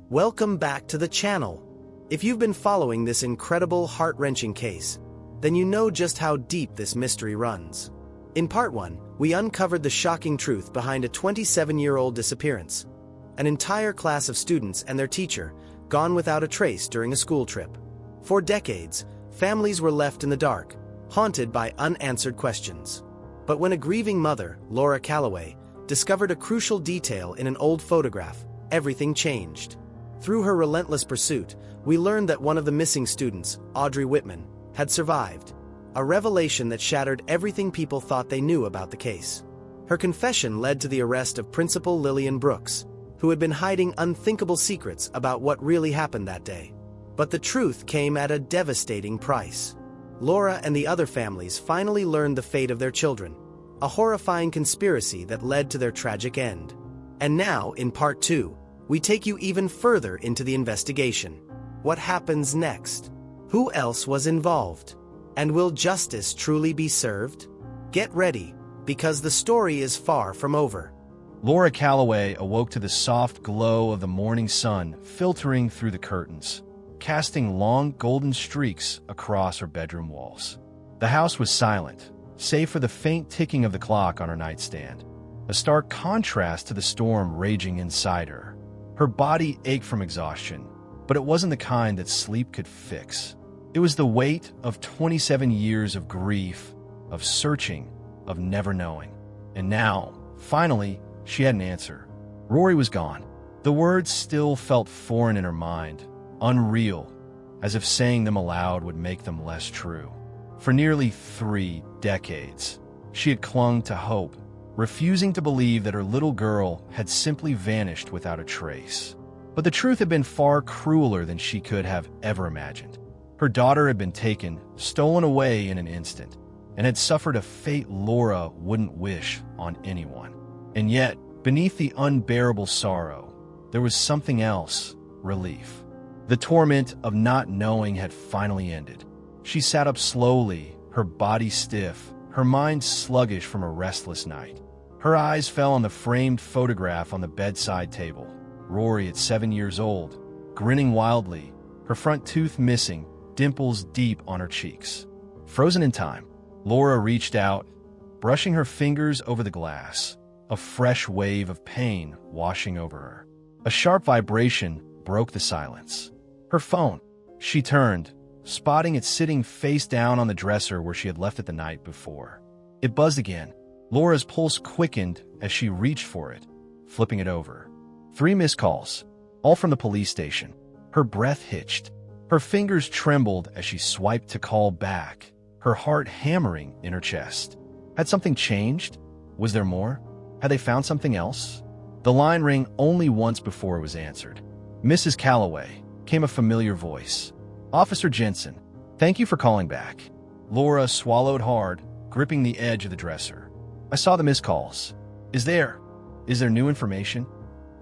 Welcome back to the channel. If you've been following this incredible, heart-wrenching case, then you know just how deep this mystery runs. In part 1, we uncovered the shocking truth behind a 27-year-old disappearance. An entire class of students and their teacher gone without a trace during a school trip. For decades, families were left in the dark, haunted by unanswered questions. But when a grieving mother, Laura Calloway, discovered a crucial detail in an old photograph, everything changed. Through her relentless pursuit, we learned that one of the missing students, Audrey Whitman, had survived. A revelation that shattered everything people thought they knew about the case. Her confession led to the arrest of Principal Lillian Brooks, who had been hiding unthinkable secrets about what really happened that day. But the truth came at a devastating price. Laura and the other families finally learned the fate of their children, a horrifying conspiracy that led to their tragic end. And now, in part 2, we take you even further into the investigation. What happens next? Who else was involved? And will justice truly be served? Get ready, because the story is far from over. Laura Calloway awoke to the soft glow of the morning sun filtering through the curtains, casting long golden streaks across her bedroom walls. The house was silent, save for the faint ticking of the clock on her nightstand, a stark contrast to the storm raging inside her. Her body ached from exhaustion, but it wasn't the kind that sleep could fix. It was the weight of 27 years of grief, of searching, of never knowing. And now, finally, she had an answer. Rory was gone. The words still felt foreign in her mind, unreal, as if saying them aloud would make them less true. For nearly 3 decades, she had clung to hope, refusing to believe that her little girl had simply vanished without a trace. But the truth had been far crueler than she could have ever imagined. Her daughter had been taken, stolen away in an instant, and had suffered a fate Laura wouldn't wish on anyone. And yet, beneath the unbearable sorrow, there was something else, relief. The torment of not knowing had finally ended. She sat up slowly, her body stiff, her mind sluggish from a restless night. Her eyes fell on the framed photograph on the bedside table. Rory at 7 years old, grinning wildly, her front tooth missing, dimples deep on her cheeks. Frozen in time, Laura reached out, brushing her fingers over the glass, a fresh wave of pain washing over her. A sharp vibration broke the silence. Her phone. She turned, spotting it sitting face down on the dresser where she had left it the night before. It buzzed again. Laura's pulse quickened as she reached for it, flipping it over. 3 missed calls, all from the police station. Her breath hitched. Her fingers trembled as she swiped to call back, her heart hammering in her chest. Had something changed? Was there more? Had they found something else? The line rang only once before it was answered. Mrs. Calloway, came a familiar voice. Officer Jensen, thank you for calling back. Laura swallowed hard, gripping the edge of the dresser. I saw the missed calls. Is there new information?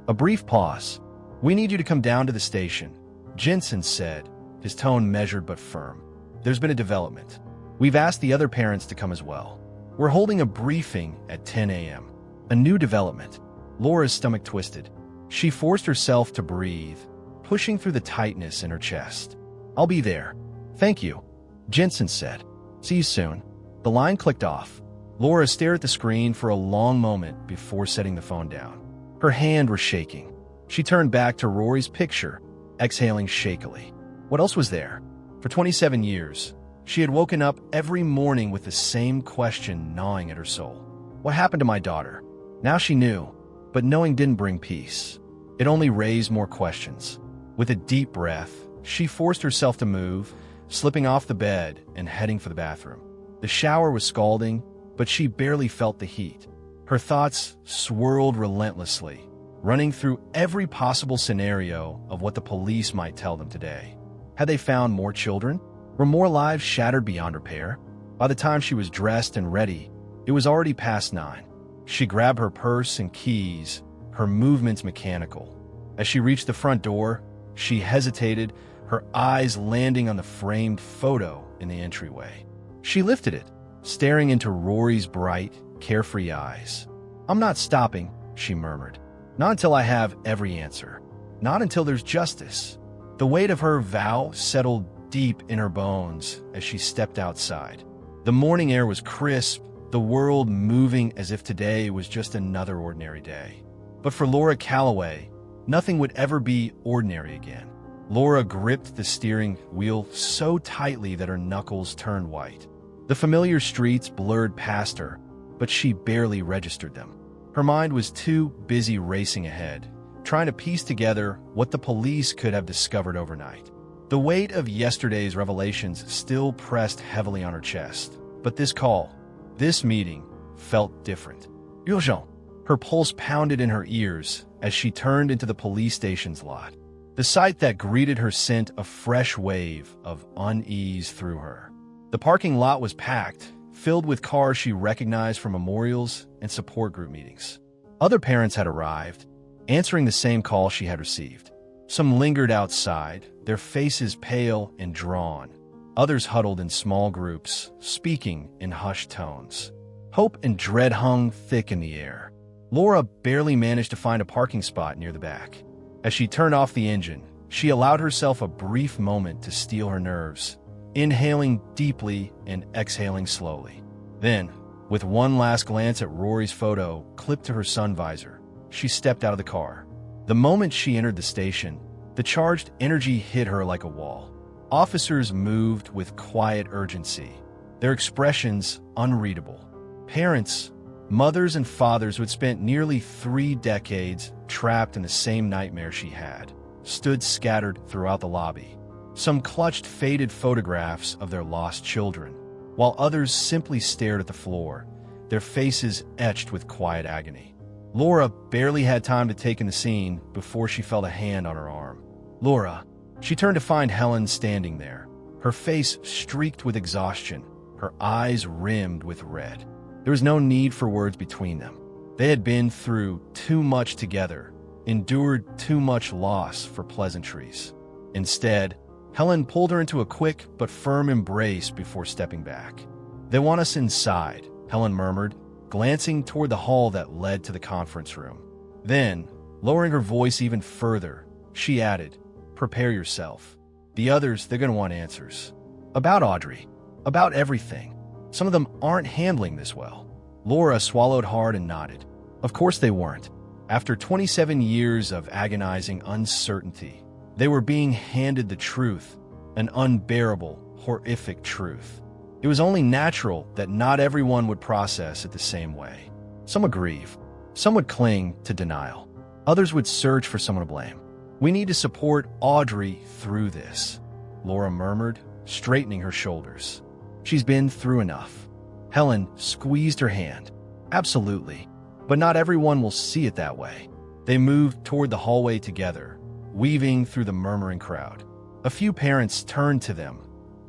A brief pause. We need you to come down to the station, Jensen said, his tone measured but firm. There's been a development. We've asked the other parents to come as well. We're holding a briefing at 10 a.m. A new development. Laura's stomach twisted. She forced herself to breathe, pushing through the tightness in her chest. I'll be there. Thank you, Jensen said. See you soon. The line clicked off. Laura stared at the screen for a long moment before setting the phone down. Her hand was shaking. She turned back to Rory's picture, exhaling shakily. What else was there? For 27 years, she had woken up every morning with the same question gnawing at her soul. What happened to my daughter? Now she knew, but knowing didn't bring peace. It only raised more questions. With a deep breath, she forced herself to move, slipping off the bed and heading for the bathroom. The shower was scalding, but she barely felt the heat. Her thoughts swirled relentlessly, running through every possible scenario of what the police might tell them today. Had they found more children? Were more lives shattered beyond repair? By the time she was dressed and ready, it was already past 9. She grabbed her purse and keys, her movements mechanical. As she reached the front door, she hesitated, her eyes landing on the framed photo in the entryway. She lifted it, staring into Rory's bright, carefree eyes. I'm not stopping, she murmured. Not until I have every answer. Not until there's justice. The weight of her vow settled deep in her bones as she stepped outside. The morning air was crisp, the world moving as if today was just another ordinary day. But for Laura Calloway, nothing would ever be ordinary again. Laura gripped the steering wheel so tightly that her knuckles turned white. The familiar streets blurred past her, but she barely registered them. Her mind was too busy racing ahead, trying to piece together what the police could have discovered overnight. The weight of yesterday's revelations still pressed heavily on her chest, but this meeting, felt different. Urgent. Her pulse pounded in her ears as she turned into the police station's lot. The sight that greeted her sent a fresh wave of unease through her. The parking lot was packed, filled with cars she recognized from memorials and support group meetings. Other parents had arrived, answering the same call she had received. Some lingered outside, their faces pale and drawn. Others huddled in small groups, speaking in hushed tones. Hope and dread hung thick in the air. Laura barely managed to find a parking spot near the back. As she turned off the engine, she allowed herself a brief moment to steel her nerves, inhaling deeply and exhaling slowly. Then, with one last glance at Rory's photo clipped to her sun visor, she stepped out of the car. The moment she entered the station, the charged energy hit her like a wall. Officers moved with quiet urgency, their expressions unreadable. Parents, mothers and fathers who had spent nearly 3 decades trapped in the same nightmare she had, stood scattered throughout the lobby. Some clutched faded photographs of their lost children, while others simply stared at the floor, their faces etched with quiet agony. Laura barely had time to take in the scene before she felt a hand on her arm. Laura. She turned to find Helen standing there, her face streaked with exhaustion, her eyes rimmed with red. There was no need for words between them. They had been through too much together, endured too much loss for pleasantries. Instead, Helen pulled her into a quick but firm embrace before stepping back. "They want us inside," Helen murmured, glancing toward the hall that led to the conference room. Then, lowering her voice even further, she added, "Prepare yourself. The others, they're going to want answers. About Audrey. About everything. Some of them aren't handling this well." Laura swallowed hard and nodded. Of course they weren't. After 27 years of agonizing uncertainty, they were being handed the truth, an unbearable, horrific truth. It was only natural that not everyone would process it the same way. Some would grieve. Some would cling to denial. Others would search for someone to blame. "We need to support Audrey through this," Laura murmured, straightening her shoulders. "She's been through enough." Helen squeezed her hand. "Absolutely. But not everyone will see it that way." They moved toward the hallway together, weaving through the murmuring crowd. A few parents turned to them,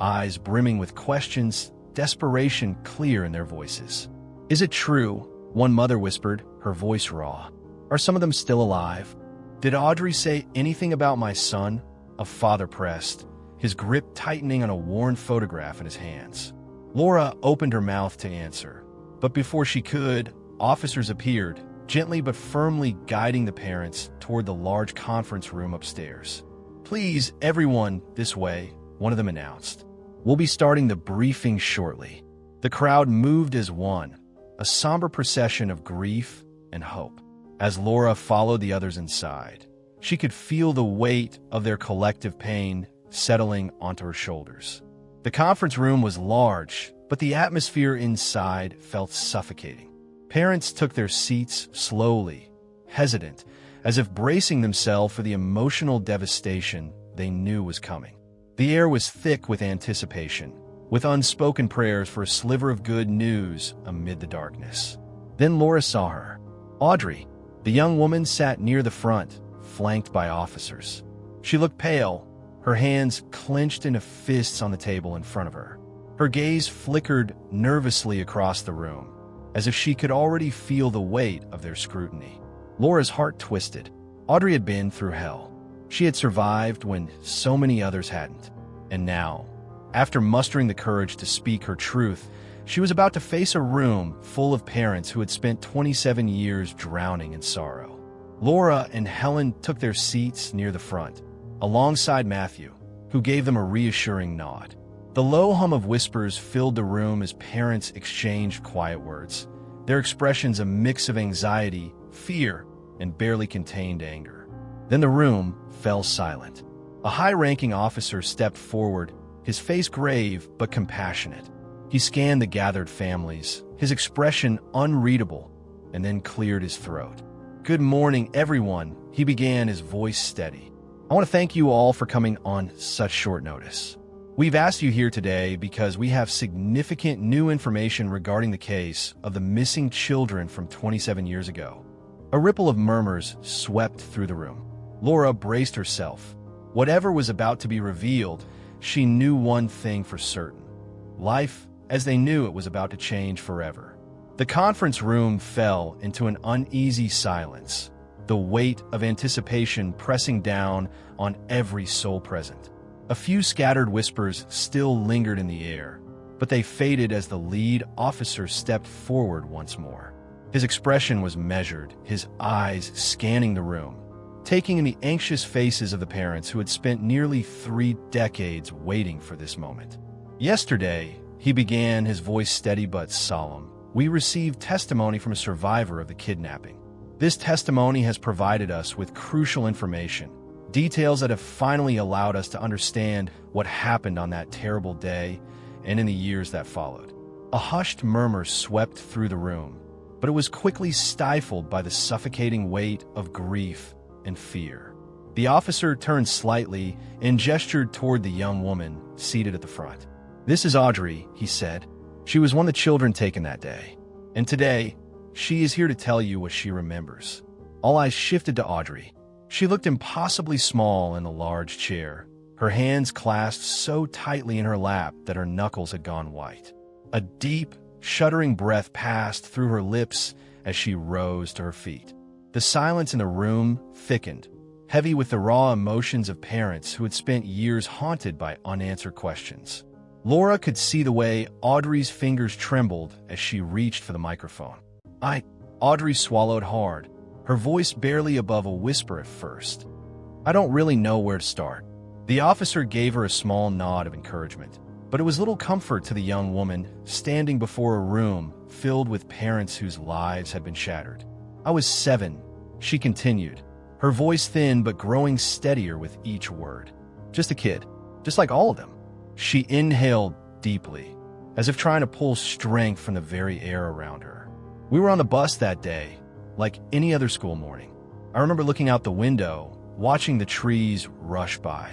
eyes brimming with questions, desperation clear in their voices. "Is it true?" one mother whispered, her voice raw. "Are some of them still alive? Did Audrey say anything about my son?" A father pressed, his grip tightening on a worn photograph in his hands. Laura opened her mouth to answer, but before she could, officers appeared, gently but firmly guiding the parents toward the large conference room upstairs. "Please, everyone, this way," one of them announced. "We'll be starting the briefing shortly." The crowd moved as one, a somber procession of grief and hope. As Laura followed the others inside, she could feel the weight of their collective pain settling onto her shoulders. The conference room was large, but the atmosphere inside felt suffocating. Parents took their seats slowly, hesitant, as if bracing themselves for the emotional devastation they knew was coming. The air was thick with anticipation, with unspoken prayers for a sliver of good news amid the darkness. Then Laura saw her. Audrey. The young woman sat near the front, flanked by officers. She looked pale, her hands clenched into fists on the table in front of her. Her gaze flickered nervously across the room, as if she could already feel the weight of their scrutiny. Laura's heart twisted. Audrey had been through hell. She had survived when so many others hadn't. And now, after mustering the courage to speak her truth, she was about to face a room full of parents who had spent 27 years drowning in sorrow. Laura and Helen took their seats near the front, alongside Matthew, who gave them a reassuring nod. The low hum of whispers filled the room as parents exchanged quiet words, their expressions a mix of anxiety, fear, and barely contained anger. Then the room fell silent. A high-ranking officer stepped forward, his face grave but compassionate. He scanned the gathered families, his expression unreadable, and then cleared his throat. "Good morning, everyone," he began, his voice steady. "I want to thank you all for coming on such short notice. We've asked you here today because we have significant new information regarding the case of the missing children from 27 years ago." A ripple of murmurs swept through the room. Laura braced herself. Whatever was about to be revealed, she knew one thing for certain. Life, as they knew it, was about to change forever. The conference room fell into an uneasy silence, the weight of anticipation pressing down on every soul present. A few scattered whispers still lingered in the air, but they faded as the lead officer stepped forward once more. His expression was measured, his eyes scanning the room, taking in the anxious faces of the parents who had spent nearly 3 decades waiting for this moment. "Yesterday," he began, his voice steady but solemn, "we received testimony from a survivor of the kidnapping. This testimony has provided us with crucial information, details that have finally allowed us to understand what happened on that terrible day and in the years that followed." A hushed murmur swept through the room, but it was quickly stifled by the suffocating weight of grief and fear. The officer turned slightly and gestured toward the young woman seated at the front. "This is Audrey," he said. "She was one of the children taken that day. And today, she is here to tell you what she remembers." All eyes shifted to Audrey. She looked impossibly small in the large chair, her hands clasped so tightly in her lap that her knuckles had gone white. A deep, shuddering breath passed through her lips as she rose to her feet. The silence in the room thickened, heavy with the raw emotions of parents who had spent years haunted by unanswered questions. Laura could see the way Audrey's fingers trembled as she reached for the microphone. Audrey swallowed hard, her voice barely above a whisper at first. "I don't really know where to start." The officer gave her a small nod of encouragement, but it was little comfort to the young woman standing before a room filled with parents whose lives had been shattered. "I was 7, she continued, her voice thin but growing steadier with each word. "Just a kid, just like all of them." She inhaled deeply, as if trying to pull strength from the very air around her. "We were on the bus that day, like any other school morning. I remember looking out the window, watching the trees rush by.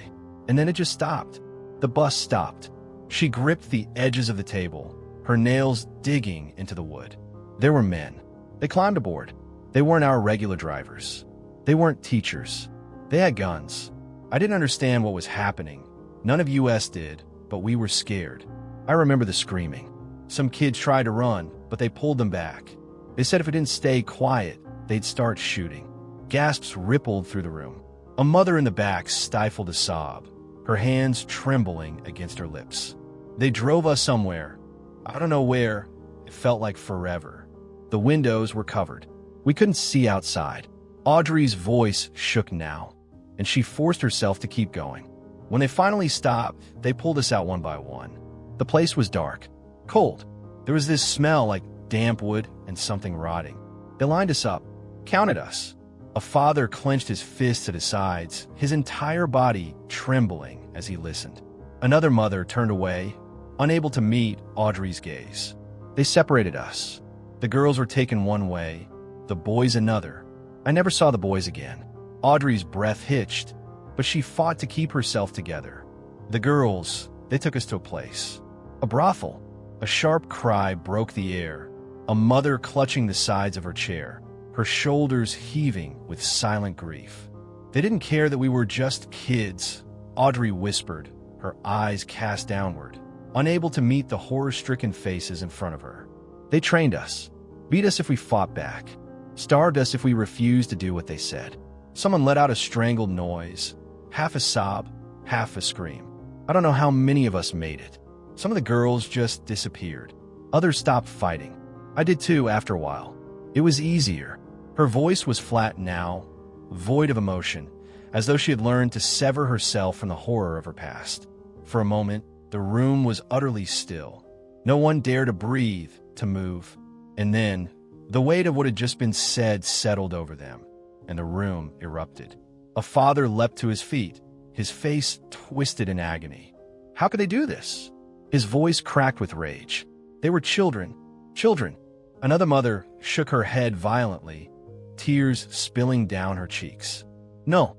And then it just stopped. The bus stopped." She gripped the edges of the table, her nails digging into the wood. "There were men. They climbed aboard. They weren't our regular drivers. They weren't teachers. They had guns. I didn't understand what was happening. None of us did, but we were scared. I remember the screaming. Some kids tried to run, but they pulled them back. They said if it didn't stay quiet, they'd start shooting." Gasps rippled through the room. A mother in the back stifled a sob, her hands trembling against her lips. "They drove us somewhere. I don't know where. It felt like forever. The windows were covered. We couldn't see outside." Audrey's voice shook now, and she forced herself to keep going. "When they finally stopped, they pulled us out one by one. The place was dark, cold. There was this smell like damp wood and something rotting. They lined us up, counted us." A father clenched his fists at his sides, his entire body trembling as he listened. Another mother turned away, unable to meet Audrey's gaze. "They separated us. The girls were taken one way, the boys another. I never saw the boys again." Audrey's breath hitched, but she fought to keep herself together. "The girls, they took us to a place. A brothel." A sharp cry broke the air, a mother clutching the sides of her chair, her shoulders heaving with silent grief. "They didn't care that we were just kids," Audrey whispered, her eyes cast downward, unable to meet the horror-stricken faces in front of her. "They trained us, beat us if we fought back, starved us if we refused to do what they said." Someone let out a strangled noise, half a sob, half a scream. "I don't know how many of us made it. Some of the girls just disappeared. Others stopped fighting. I did too after a while. It was easier." Her voice was flat now, void of emotion, as though she had learned to sever herself from the horror of her past. For a moment, the room was utterly still. No one dared to breathe, to move. And then, the weight of what had just been said settled over them, and the room erupted. A father leapt to his feet, his face twisted in agony. How could they do this? His voice cracked with rage. They were children. Children. Another mother shook her head violently, tears spilling down her cheeks. No,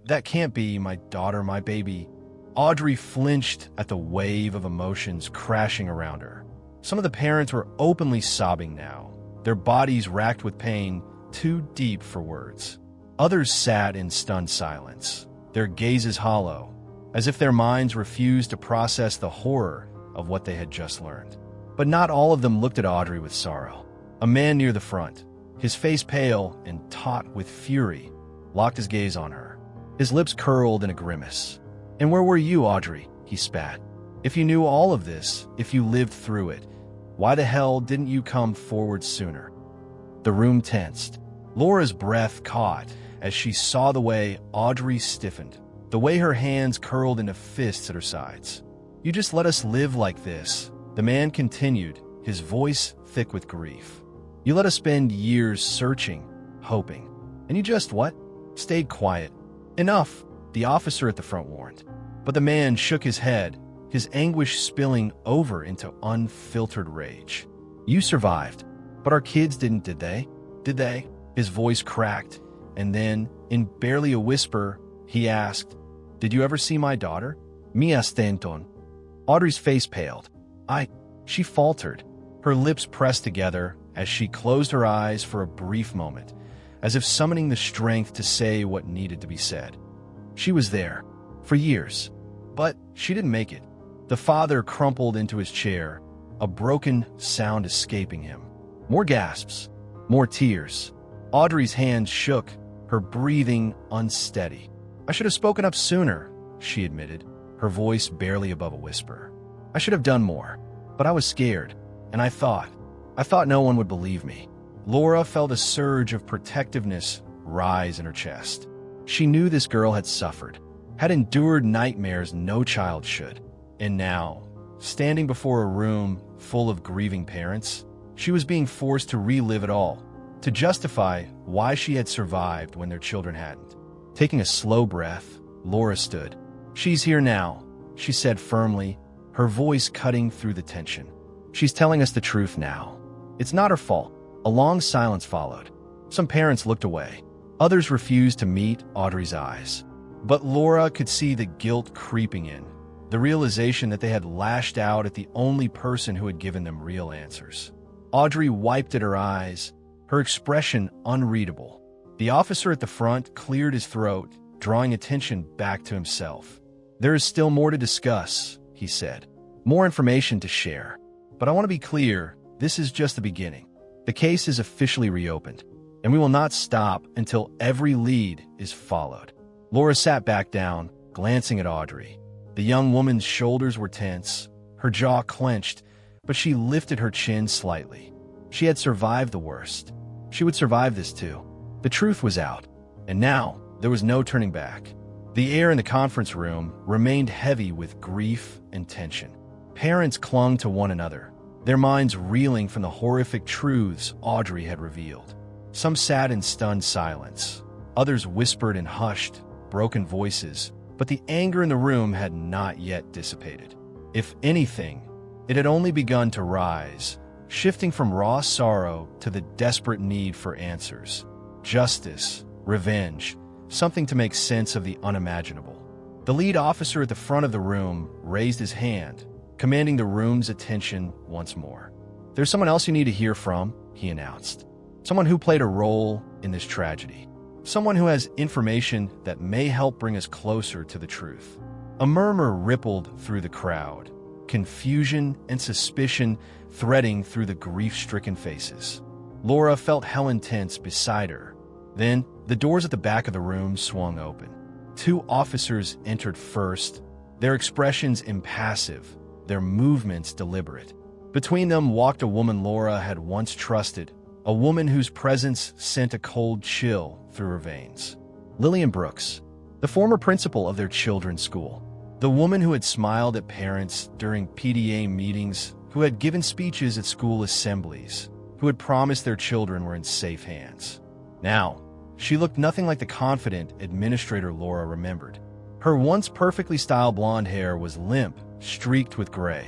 that can't be my daughter, my baby. Audrey flinched at the wave of emotions crashing around her. Some of the parents were openly sobbing now, their bodies racked with pain too deep for words. Others sat in stunned silence, their gazes hollow, as if their minds refused to process the horror of what they had just learned. But not all of them looked at Audrey with sorrow. A man near the front, his face pale and taut with fury, locked his gaze on her. His lips curled in a grimace. "And where were you, Audrey?" he spat. "If you knew all of this, if you lived through it, why the hell didn't you come forward sooner?" The room tensed. Laura's breath caught as she saw the way Audrey stiffened, the way her hands curled into fists at her sides. "You just let us live like this," the man continued, his voice thick with grief. "You let us spend years searching, hoping. And you just what? Stayed quiet. Enough," the officer at the front warned. But the man shook his head, his anguish spilling over into unfiltered rage. "You survived, but our kids didn't, did they? Did they?" His voice cracked, and then, in barely a whisper, he asked, "Did you ever see my daughter?" "Mia Stanton." Audrey's face paled. She faltered, her lips pressed together as she closed her eyes for a brief moment, as if summoning the strength to say what needed to be said. She was there, for years, but she didn't make it. The father crumpled into his chair, a broken sound escaping him. More gasps, more tears. Audrey's hands shook, her breathing unsteady. "I should have spoken up sooner," she admitted, her voice barely above a whisper. "I should have done more, but I was scared, and I thought no one would believe me." Laura felt a surge of protectiveness rise in her chest. She knew this girl had suffered, had endured nightmares no child should. And now, standing before a room full of grieving parents, she was being forced to relive it all, to justify why she had survived when their children hadn't. Taking a slow breath, Laura stood. "She's here now," she said firmly, her voice cutting through the tension. "She's telling us the truth now. It's not her fault." A long silence followed. Some parents looked away. Others refused to meet Audrey's eyes. But Laura could see the guilt creeping in, the realization that they had lashed out at the only person who had given them real answers. Audrey wiped at her eyes, her expression unreadable. The officer at the front cleared his throat, drawing attention back to himself. "There is still more to discuss," he said. "More information to share. But I want to be clear, this is just the beginning. The case is officially reopened, and we will not stop until every lead is followed." Laura sat back down, glancing at Audrey. The young woman's shoulders were tense, her jaw clenched, but she lifted her chin slightly. She had survived the worst. She would survive this too. The truth was out, and now there was no turning back. The air in the conference room remained heavy with grief and tension. Parents clung to one another, their minds reeling from the horrific truths Audrey had revealed. Some sat in stunned silence. Others whispered in hushed, broken voices, but the anger in the room had not yet dissipated. If anything, it had only begun to rise, shifting from raw sorrow to the desperate need for answers. Justice, revenge, something to make sense of the unimaginable. The lead officer at the front of the room raised his hand, commanding the room's attention once more. "There's someone else you need to hear from," he announced. "Someone who played a role in this tragedy. Someone who has information that may help bring us closer to the truth." A murmur rippled through the crowd, confusion and suspicion threading through the grief-stricken faces. Laura felt Helen tense beside her. Then, the doors at the back of the room swung open. Two officers entered first, their expressions impassive, their movements deliberate. Between them walked a woman Laura had once trusted, a woman whose presence sent a cold chill through her veins. Lillian Brooks, the former principal of their children's school. The woman who had smiled at parents during PTA meetings, who had given speeches at school assemblies, who had promised their children were in safe hands. Now, she looked nothing like the confident administrator Laura remembered. Her once perfectly styled blonde hair was limp, streaked with gray.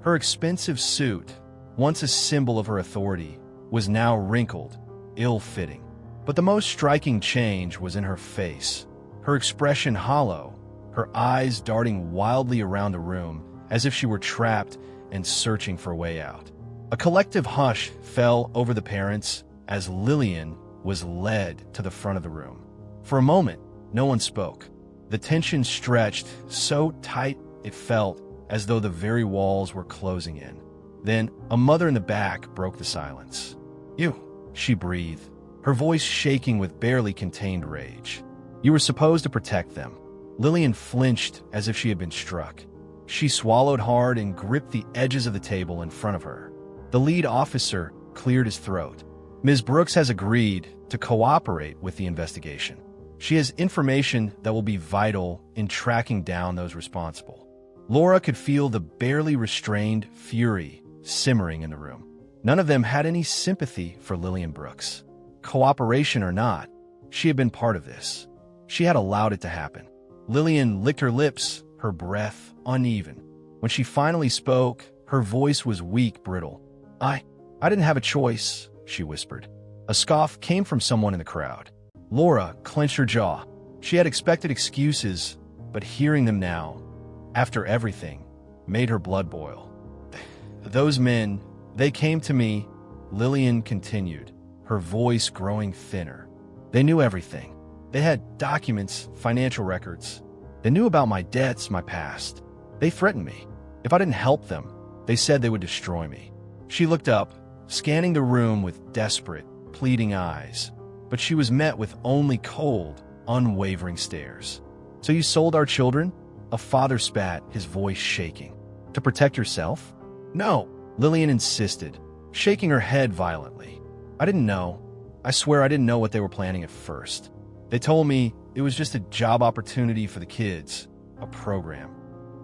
Her expensive suit, once a symbol of her authority, was now wrinkled, ill-fitting. But the most striking change was in her face, her expression hollow, her eyes darting wildly around the room as if she were trapped and searching for a way out. A collective hush fell over the parents as Lillian was led to the front of the room. For a moment, no one spoke. The tension stretched so tight it felt as though the very walls were closing in. Then, a mother in the back broke the silence. "You," she breathed, her voice shaking with barely contained rage. "You were supposed to protect them." Lillian flinched as if she had been struck. She swallowed hard and gripped the edges of the table in front of her. The lead officer cleared his throat. "Ms. Brooks has agreed to cooperate with the investigation. She has information that will be vital in tracking down those responsible." Laura could feel the barely restrained fury simmering in the room. None of them had any sympathy for Lillian Brooks. Cooperation or not, she had been part of this. She had allowed it to happen. Lillian licked her lips, her breath uneven. When she finally spoke, her voice was weak, brittle. I didn't have a choice," she whispered. A scoff came from someone in the crowd. Laura clenched her jaw. She had expected excuses, but hearing them now, after everything, made her blood boil. "Those men, they came to me," Lillian continued, her voice growing thinner. "They knew everything. They had documents, financial records. They knew about my debts, my past. They threatened me. If I didn't help them, they said they would destroy me." She looked up, scanning the room with desperate, pleading eyes, but she was met with only cold, unwavering stares. "So you sold our children?" A father spat, his voice shaking. "To protect yourself?" "No," Lillian insisted, shaking her head violently. "I didn't know. I swear I didn't know what they were planning at first. They told me it was just a job opportunity for the kids, a program."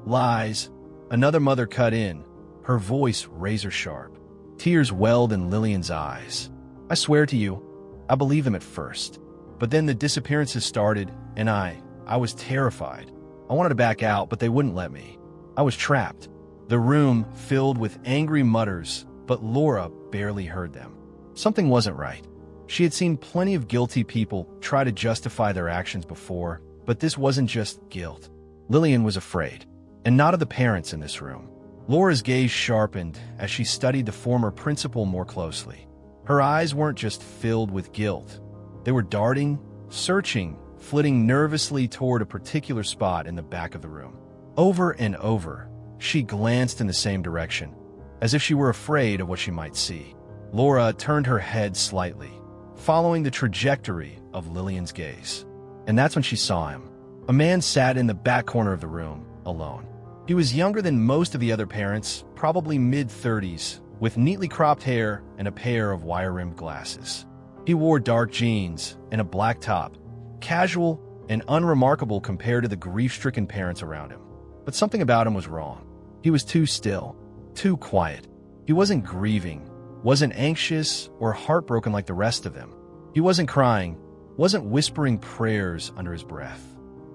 "Lies," another mother cut in, her voice razor-sharp. Tears welled in Lillian's eyes. "I swear to you, I believed them at first. But then the disappearances started, and I was terrified. I wanted to back out, but they wouldn't let me. I was trapped." The room filled with angry mutters, but Laura barely heard them. Something wasn't right. She had seen plenty of guilty people try to justify their actions before, but this wasn't just guilt. Lillian was afraid, and not of the parents in this room. Laura's gaze sharpened as she studied the former principal more closely. Her eyes weren't just filled with guilt. They were darting, searching, flitting nervously toward a particular spot in the back of the room. Over and over, she glanced in the same direction, as if she were afraid of what she might see. Laura turned her head slightly, following the trajectory of Lillian's gaze. And that's when she saw him. A man sat in the back corner of the room, alone. He was younger than most of the other parents, probably mid-30s, with neatly cropped hair and a pair of wire-rimmed glasses. He wore dark jeans and a black top, casual and unremarkable compared to the grief-stricken parents around him. But something about him was wrong. He was too still, too quiet. He wasn't grieving, wasn't anxious or heartbroken like the rest of them. He wasn't crying, wasn't whispering prayers under his breath.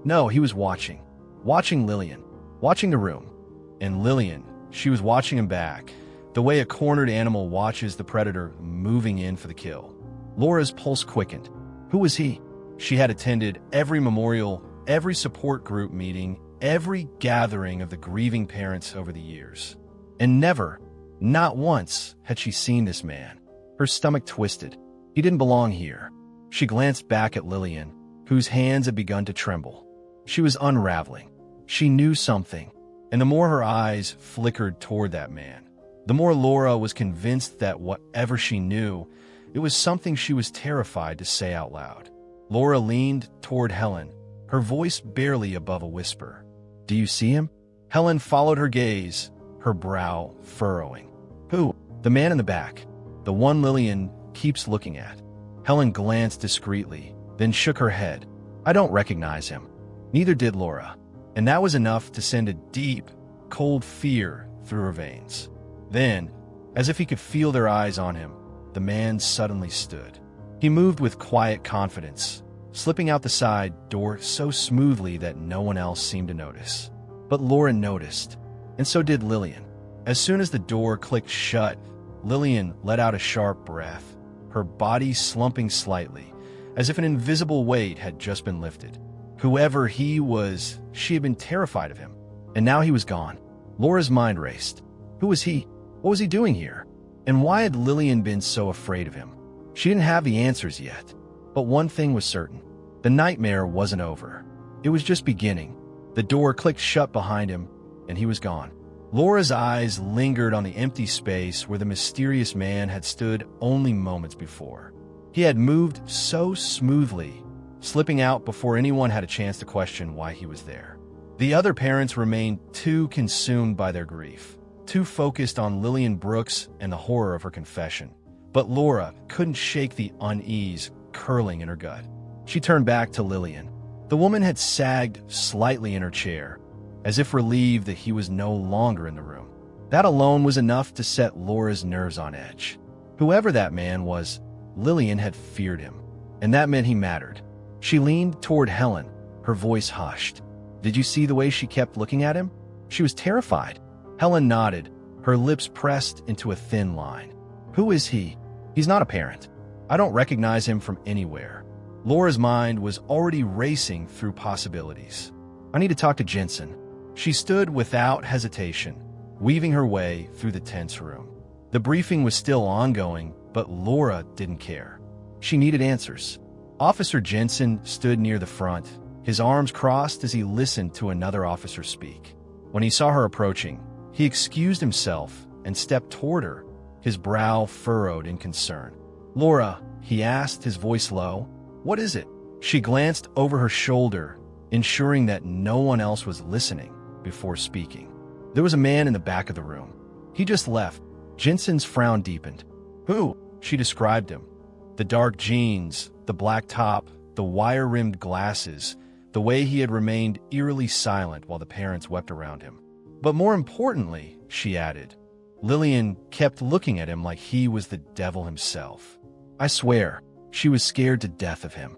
No, he was watching Lillian, watching the room. And Lillian, she was watching him back, the way a cornered animal watches the predator moving in for the kill. Laura's pulse quickened. Who was he? She had attended every memorial, every support group meeting, every gathering of the grieving parents over the years. And never, not once, had she seen this man. Her stomach twisted. He didn't belong here. She glanced back at Lillian, whose hands had begun to tremble. She was unraveling. She knew something, and the more her eyes flickered toward that man, the more Laura was convinced that whatever she knew, it was something she was terrified to say out loud. Laura leaned toward Helen, her voice barely above a whisper. "Do you see him?" Helen followed her gaze, her brow furrowing. "Who?" "The man in the back. The one Lillian keeps looking at." Helen glanced discreetly, then shook her head. "I don't recognize him." Neither did Laura, and that was enough to send a deep, cold fear through her veins. Then, as if he could feel their eyes on him, the man suddenly stood. He moved with quiet confidence, slipping out the side door so smoothly that no one else seemed to notice. But Laura noticed, and so did Lillian. As soon as the door clicked shut, Lillian let out a sharp breath, her body slumping slightly, as if an invisible weight had just been lifted. Whoever he was, she had been terrified of him, and now he was gone. Laura's mind raced. Who was he? What was he doing here? And why had Lillian been so afraid of him? She didn't have the answers yet, but one thing was certain. The nightmare wasn't over. It was just beginning. The door clicked shut behind him, and he was gone. Laura's eyes lingered on the empty space where the mysterious man had stood only moments before. He had moved so smoothly, slipping out before anyone had a chance to question why he was there. The other parents remained too consumed by their grief, too focused on Lillian Brooks and the horror of her confession. But Laura couldn't shake the unease curling in her gut. She turned back to Lillian. The woman had sagged slightly in her chair, as if relieved that he was no longer in the room. That alone was enough to set Laura's nerves on edge. Whoever that man was, Lillian had feared him, and that meant he mattered. She leaned toward Helen, her voice hushed. "Did you see the way she kept looking at him? She was terrified." Helen nodded, her lips pressed into a thin line. "Who is he?" "He's not a parent. I don't recognize him from anywhere." Laura's mind was already racing through possibilities. "I need to talk to Jensen." She stood without hesitation, weaving her way through the tense room. The briefing was still ongoing, but Laura didn't care. She needed answers. Officer Jensen stood near the front, his arms crossed as he listened to another officer speak. When he saw her approaching, he excused himself and stepped toward her, his brow furrowed in concern. "Laura," he asked, his voice low, "what is it?" She glanced over her shoulder, ensuring that no one else was listening before speaking. There was a man in the back of the room. He just left. Jensen's frown deepened. "Who?" She described him. The dark jeans, the black top, the wire-rimmed glasses, the way he had remained eerily silent while the parents wept around him. But more importantly, she added, Lillian kept looking at him like he was the devil himself. I swear, she was scared to death of him.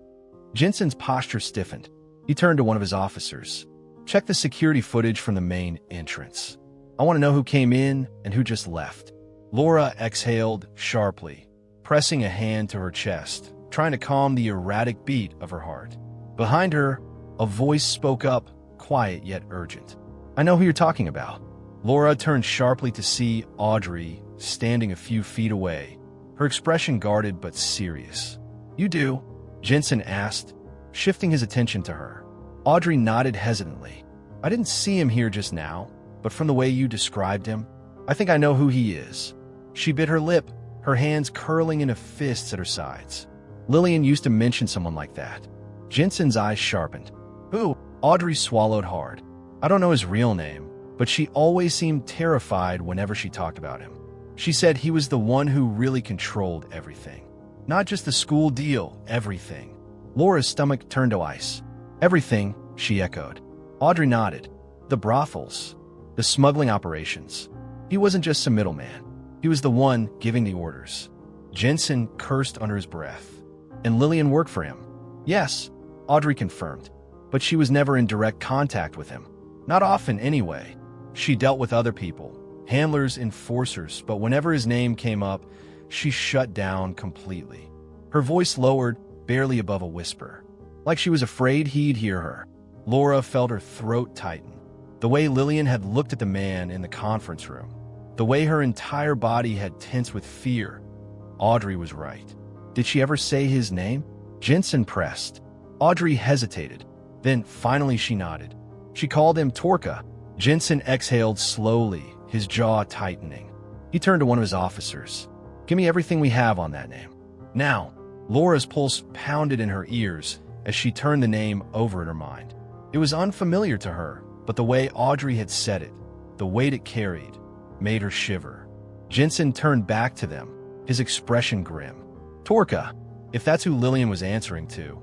Jensen's posture stiffened. He turned to one of his officers. "Check the security footage from the main entrance. I want to know who came in and who just left." Laura exhaled sharply, pressing a hand to her chest, trying to calm the erratic beat of her heart. Behind her, a voice spoke up, quiet yet urgent. "I know who you're talking about." Laura turned sharply to see Audrey standing a few feet away, her expression guarded but serious. "You do?" Jensen asked, shifting his attention to her. Audrey nodded hesitantly. "I didn't see him here just now, but from the way you described him, I think I know who he is." She bit her lip, her hands curling into fists at her sides. Lillian used to mention someone like that. Jensen's eyes sharpened. "Who?" Audrey swallowed hard. "I don't know his real name, but she always seemed terrified whenever she talked about him. She said he was the one who really controlled everything. Not just the school deal, everything." Laura's stomach turned to ice. "Everything," she echoed. Audrey nodded. "The brothels, the smuggling operations. He wasn't just some middleman. He was the one giving the orders." Jensen cursed under his breath. "And Lillian worked for him?" "Yes," Audrey confirmed. "But she was never in direct contact with him. Not often, anyway. She dealt with other people, handlers, enforcers, but whenever his name came up, she shut down completely." Her voice lowered, barely above a whisper, like she was afraid he'd hear her. Laura felt her throat tighten. The way Lillian had looked at the man in the conference room, the way her entire body had tensed with fear. Audrey was right. Did she ever say his name? Jensen pressed. Audrey hesitated. Then, finally, she nodded. She called him Torka. Jensen exhaled slowly, his jaw tightening. He turned to one of his officers. "Give me everything we have on that name." Now, Laura's pulse pounded in her ears as she turned the name over in her mind. It was unfamiliar to her, but the way Audrey had said it, the weight it carried, made her shiver. Jensen turned back to them, his expression grim. "Torka, if that's who Lillian was answering to,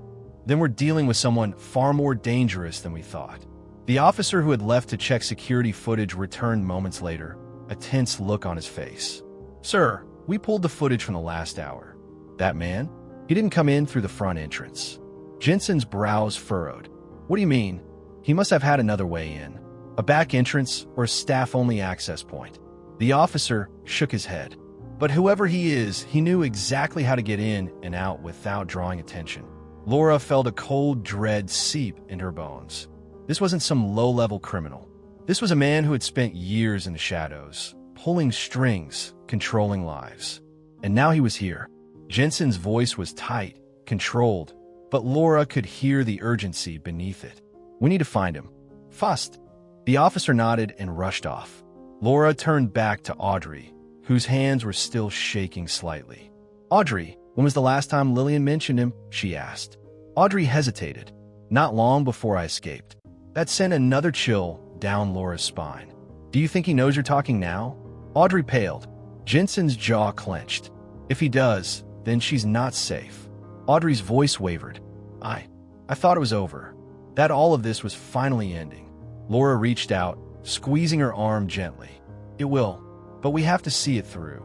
then we're dealing with someone far more dangerous than we thought. The officer who had left to check security footage returned moments later, a tense look on his face. "Sir, we pulled the footage from the last hour. That man? He didn't come in through the front entrance." Jensen's brows furrowed. "What do you mean? He must have had another way in. A back entrance or a staff-only access point." The officer shook his head. But whoever he is, he knew exactly how to get in and out without drawing attention. Laura felt a cold dread seep in her bones. This wasn't some low-level criminal. This was a man who had spent years in the shadows, pulling strings, controlling lives. And now he was here. Jensen's voice was tight, controlled, but Laura could hear the urgency beneath it. "We need to find him. Fast." The officer nodded and rushed off. Laura turned back to Audrey, whose hands were still shaking slightly. "Audrey, when was the last time Lillian mentioned him?" she asked. Audrey hesitated. "Not long before I escaped." That sent another chill down Laura's spine. "Do you think he knows you're talking now?" Audrey paled. Jensen's jaw clenched. "If he does, then she's not safe." Audrey's voice wavered. I thought it was over. That all of this was finally ending." Laura reached out, squeezing her arm gently. "It will, but we have to see it through."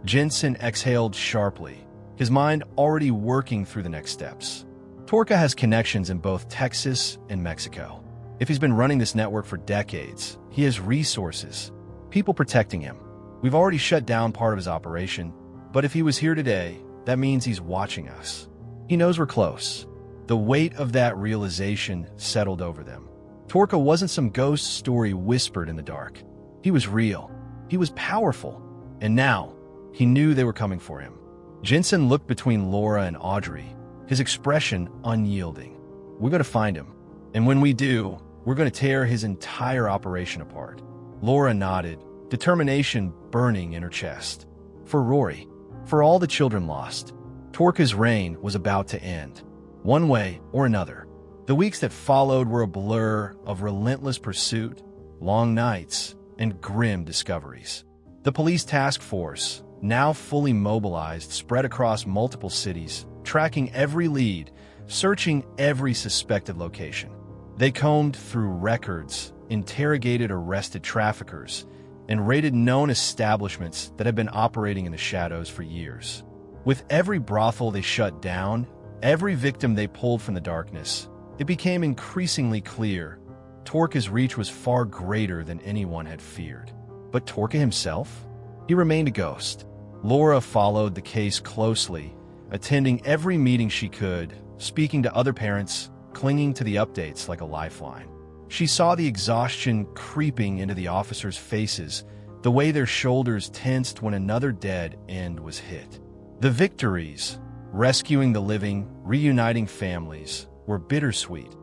Jensen exhaled sharply, his mind already working through the next steps. Torca has connections in both Texas and Mexico. If he's been running this network for decades, he has resources, people protecting him. We've already shut down part of his operation, but if he was here today, that means he's watching us. He knows we're close. The weight of that realization settled over them. Torca wasn't some ghost story whispered in the dark. He was real. He was powerful. And now, he knew they were coming for him. Jensen looked between Laura and Audrey, his expression unyielding. "We're going to find him. And when we do, we're going to tear his entire operation apart." Laura nodded, determination burning in her chest. For Rory, for all the children lost, Torca's reign was about to end, one way or another. The weeks that followed were a blur of relentless pursuit, long nights, and grim discoveries. The police task force, now fully mobilized, spread across multiple cities, tracking every lead, searching every suspected location. They combed through records, interrogated arrested traffickers, and raided known establishments that had been operating in the shadows for years. With every brothel they shut down, every victim they pulled from the darkness, it became increasingly clear Torca's reach was far greater than anyone had feared. But Torca himself? He remained a ghost. Laura followed the case closely, attending every meeting she could, speaking to other parents, clinging to the updates like a lifeline. She saw the exhaustion creeping into the officers' faces, the way their shoulders tensed when another dead end was hit. The victories, rescuing the living, reuniting families, were bittersweet,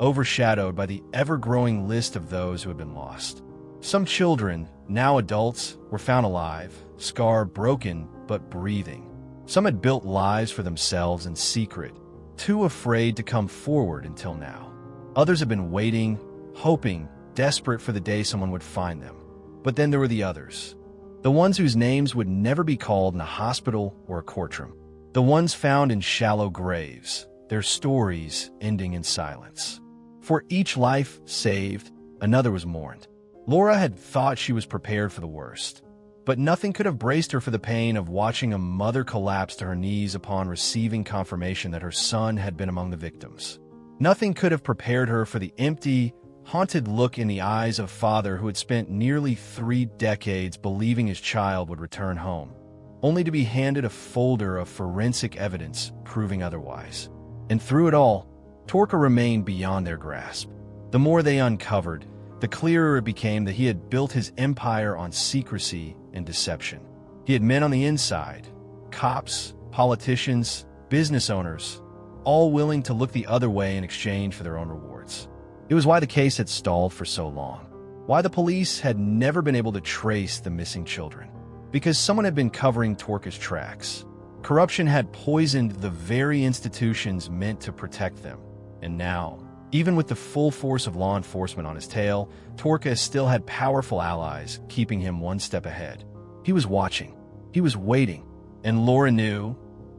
overshadowed by the ever-growing list of those who had been lost. Some children, now adults, were found alive, scar broken but breathing. Some had built lives for themselves in secret, too afraid to come forward until now. Others had been waiting, hoping, desperate for the day someone would find them. But then there were the others. The ones whose names would never be called in a hospital or a courtroom. The ones found in shallow graves, their stories ending in silence. For each life saved, another was mourned. Laura had thought she was prepared for the worst, but nothing could have braced her for the pain of watching a mother collapse to her knees upon receiving confirmation that her son had been among the victims. Nothing could have prepared her for the empty, haunted look in the eyes of a father who had spent nearly 3 decades believing his child would return home, only to be handed a folder of forensic evidence proving otherwise. And through it all, Torca remained beyond their grasp. The more they uncovered, the clearer it became that he had built his empire on secrecy and deception. He had men on the inside, cops, politicians, business owners, all willing to look the other way in exchange for their own rewards. It was why the case had stalled for so long, why the police had never been able to trace the missing children. Because someone had been covering Torca's tracks. Corruption had poisoned the very institutions meant to protect them. And now, even with the full force of law enforcement on his tail, Torca still had powerful allies keeping him one step ahead. He was watching. He was waiting. And Laura knew,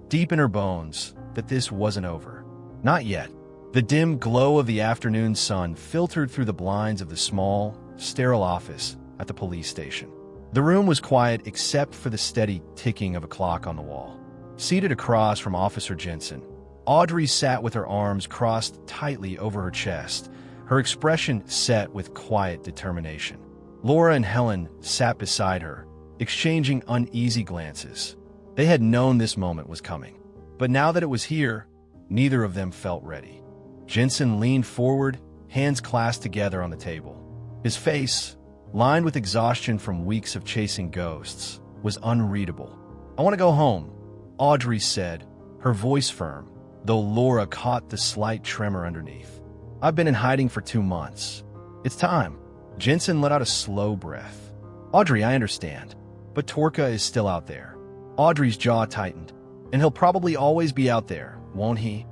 deep in her bones, that this wasn't over. Not yet. The dim glow of the afternoon sun filtered through the blinds of the small, sterile office at the police station. The room was quiet except for the steady ticking of a clock on the wall. Seated across from Officer Jensen, Audrey sat with her arms crossed tightly over her chest, her expression set with quiet determination. Laura and Helen sat beside her, exchanging uneasy glances. They had known this moment was coming, but now that it was here, neither of them felt ready. Jensen leaned forward, hands clasped together on the table. His face, lined with exhaustion from weeks of chasing ghosts, was unreadable. "I want to go home," Audrey said, her voice firm, though Laura caught the slight tremor underneath. "I've been in hiding for 2 months. It's time." Jensen let out a slow breath. "Audrey, I understand, but Torka is still out there." Audrey's jaw tightened. "And he'll probably always be out there, won't he?"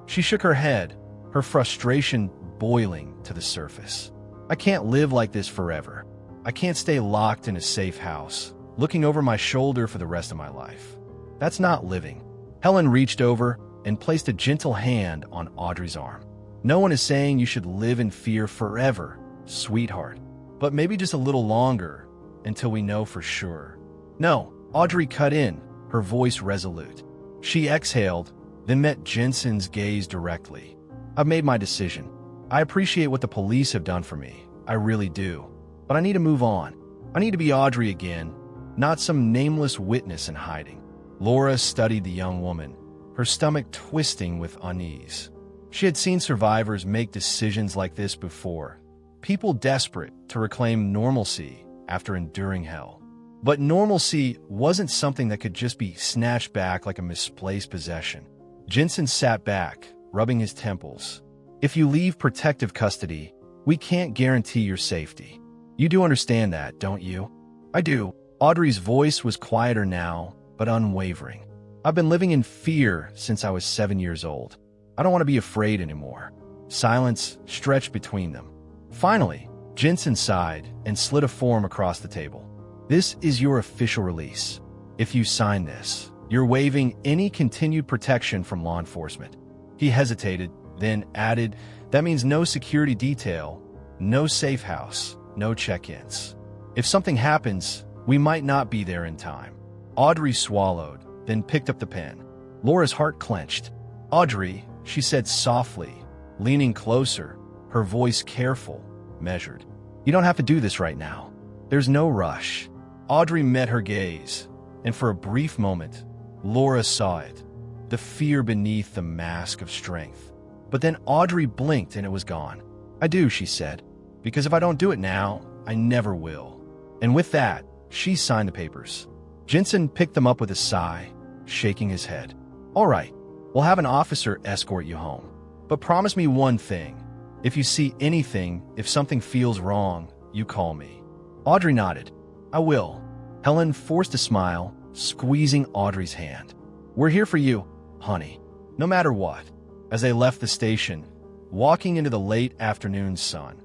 She shook her head, her frustration boiling to the surface. "I can't live like this forever. I can't stay locked in a safe house, looking over my shoulder for the rest of my life. That's not living." Helen reached over and placed a gentle hand on Audrey's arm. "No one is saying you should live in fear forever, sweetheart, but maybe just a little longer until we know for sure." "No," Audrey cut in, her voice resolute. She exhaled, then met Jensen's gaze directly. "I've made my decision. I appreciate what the police have done for me. I really do. But I need to move on. I need to be Audrey again, not some nameless witness in hiding." Laura studied the young woman, her stomach twisting with unease. She had seen survivors make decisions like this before, people desperate to reclaim normalcy after enduring hell. But normalcy wasn't something that could just be snatched back like a misplaced possession. Jensen sat back, rubbing his temples. "If you leave protective custody, we can't guarantee your safety. You do understand that, don't you?" "I do." Audrey's voice was quieter now, but unwavering. "I've been living in fear since I was 7 years old. I don't want to be afraid anymore." Silence stretched between them. Finally, Jensen sighed and slid a form across the table. "This is your official release. If you sign this, you're waiving any continued protection from law enforcement." He hesitated, then added, "That means no security detail, no safe house, no check-ins. If something happens, we might not be there in time." Audrey swallowed, then picked up the pen. Laura's heart clenched. "Audrey," she said softly, leaning closer, her voice careful, measured. "You don't have to do this right now. There's no rush." Audrey met her gaze, and for a brief moment, Laura saw it, the fear beneath the mask of strength. But then Audrey blinked and it was gone. "I do," she said, "because if I don't do it now, I never will." And with that, she signed the papers. Jensen picked them up with a sigh, shaking his head. "All right, we'll have an officer escort you home. But promise me one thing. If you see anything, if something feels wrong, you call me." Audrey nodded. "I will." Helen forced a smile, squeezing Audrey's hand. "We're here for you, honey, no matter what." As they left the station, walking into the late afternoon sun,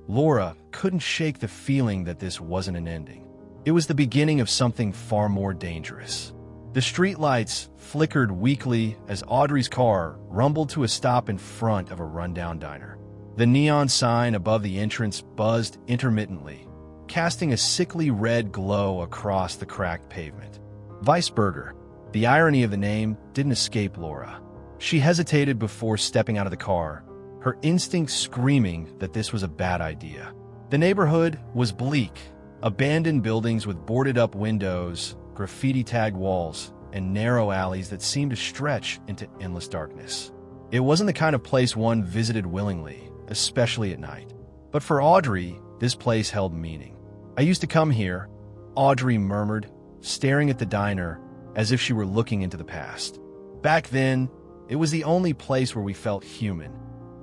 Laura couldn't shake the feeling that this wasn't an ending. It was the beginning of something far more dangerous. The streetlights flickered weakly as Audrey's car rumbled to a stop in front of a rundown diner. The neon sign above the entrance buzzed intermittently, casting a sickly red glow across the cracked pavement. Vice Burger. The irony of the name didn't escape Laura. She hesitated before stepping out of the car, her instincts screaming that this was a bad idea. The neighborhood was bleak, abandoned buildings with boarded-up windows, graffiti-tagged walls, and narrow alleys that seemed to stretch into endless darkness. It wasn't the kind of place one visited willingly, especially at night. But for Audrey, this place held meaning. "I used to come here," Audrey murmured, staring at the diner as if she were looking into the past. "Back then, it was the only place where we felt human."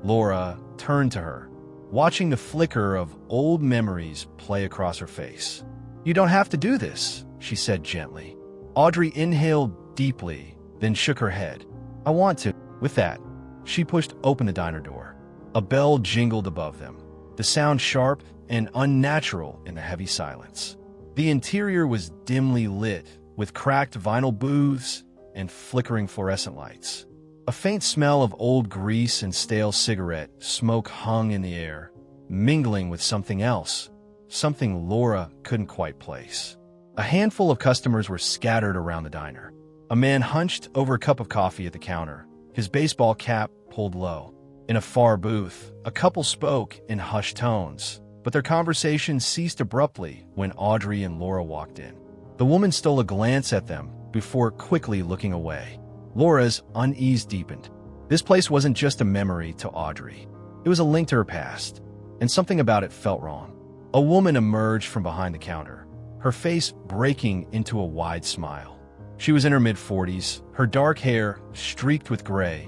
Laura turned to her, watching the flicker of old memories play across her face. "You don't have to do this," she said gently. Audrey inhaled deeply, then shook her head. "I want to." With that, she pushed open the diner door. A bell jingled above them, the sound sharp and unnatural in the heavy silence. The interior was dimly lit, with cracked vinyl booths and flickering fluorescent lights. A faint smell of old grease and stale cigarette smoke hung in the air, mingling with something else, something Laura couldn't quite place. A handful of customers were scattered around the diner. A man hunched over a cup of coffee at the counter, his baseball cap pulled low. In a far booth, a couple spoke in hushed tones, but their conversation ceased abruptly when Audrey and Laura walked in. The woman stole a glance at them before quickly looking away. Laura's unease deepened. This place wasn't just a memory to Audrey. It was a link to her past, and something about it felt wrong. A woman emerged from behind the counter, her face breaking into a wide smile. She was in her mid-40s, her dark hair streaked with gray,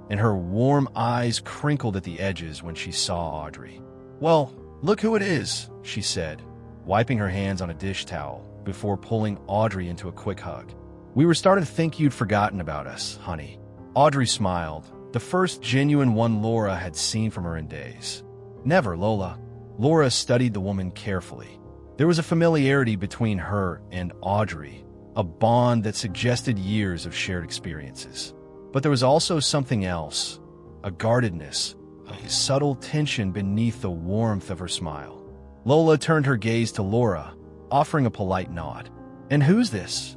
and her warm eyes crinkled at the edges when she saw Audrey. "Well, look who it is," she said, wiping her hands on a dish towel before pulling Audrey into a quick hug. "We were starting to think you'd forgotten about us, honey." Audrey smiled, the first genuine one Laura had seen from her in days. "Never, Lola." Laura studied the woman carefully. There was a familiarity between her and Audrey, a bond that suggested years of shared experiences. But there was also something else, a guardedness, a subtle tension beneath the warmth of her smile. Lola turned her gaze to Laura, offering a polite nod. "And who's this?"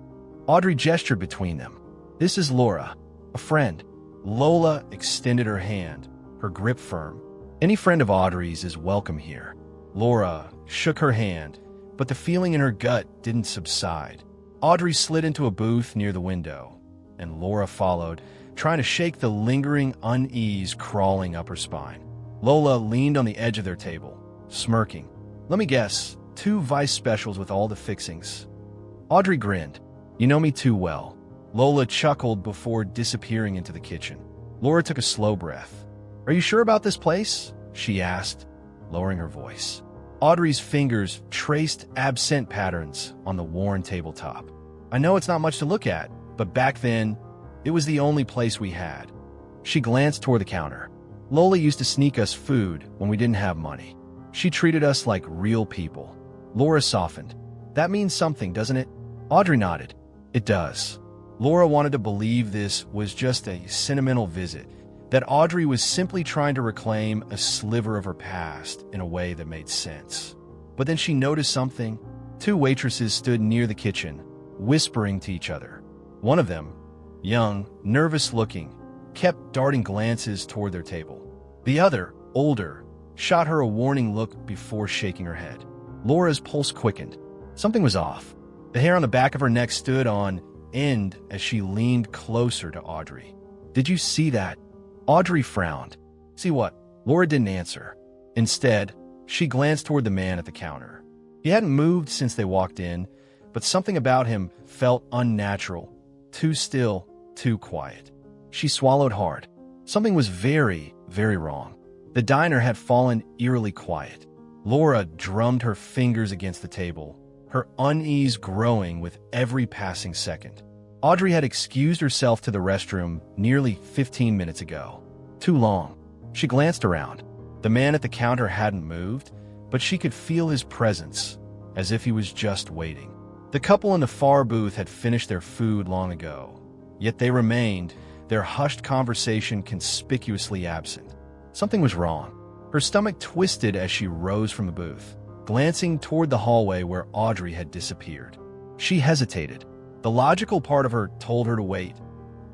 Audrey gestured between them. "This is Laura, a friend." Lola extended her hand, her grip firm. "Any friend of Audrey's is welcome here." Laura shook her hand, but the feeling in her gut didn't subside. Audrey slid into a booth near the window, and Laura followed, trying to shake the lingering unease crawling up her spine. Lola leaned on the edge of their table, smirking. "Let me guess, 2 Vice specials with all the fixings." Audrey grinned. "You know me too well." Lola chuckled before disappearing into the kitchen. Laura took a slow breath. "Are you sure about this place?" she asked, lowering her voice. Audrey's fingers traced absent patterns on the worn tabletop. "I know it's not much to look at, but back then, it was the only place we had." She glanced toward the counter. "Lola used to sneak us food when we didn't have money. She treated us like real people." Laura softened. "That means something, doesn't it?" Audrey nodded. "It does." Laura wanted to believe this was just a sentimental visit, that Audrey was simply trying to reclaim a sliver of her past in a way that made sense. But then she noticed something. 2 waitresses stood near the kitchen, whispering to each other. One of them, young, nervous-looking, kept darting glances toward their table. The other, older, shot her a warning look before shaking her head. Laura's pulse quickened. Something was off. The hair on the back of her neck stood on end as she leaned closer to Audrey. "Did you see that?" Audrey frowned. "See what?" Laura didn't answer. Instead, she glanced toward the man at the counter. He hadn't moved since they walked in, but something about him felt unnatural, too still, too quiet. She swallowed hard. Something was very, very wrong. The diner had fallen eerily quiet. Laura drummed her fingers against the table, her unease growing with every passing second. Audrey had excused herself to the restroom nearly 15 minutes ago. Too long. She glanced around. The man at the counter hadn't moved, but she could feel his presence, as if he was just waiting. The couple in the far booth had finished their food long ago, yet they remained, their hushed conversation conspicuously absent. Something was wrong. Her stomach twisted as she rose from the booth, glancing toward the hallway where Audrey had disappeared. She hesitated. The logical part of her told her to wait.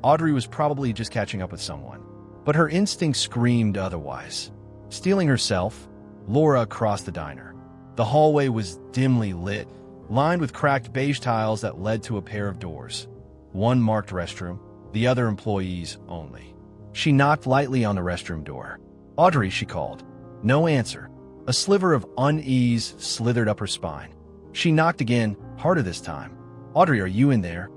Audrey was probably just catching up with someone. But her instinct screamed otherwise. Steeling herself, Laura crossed the diner. The hallway was dimly lit, lined with cracked beige tiles that led to a pair of doors. One marked restroom, the other employees only. She knocked lightly on the restroom door. "Audrey," she called. No answer. A sliver of unease slithered up her spine. She knocked again, harder this time. "Audrey, are you in there?"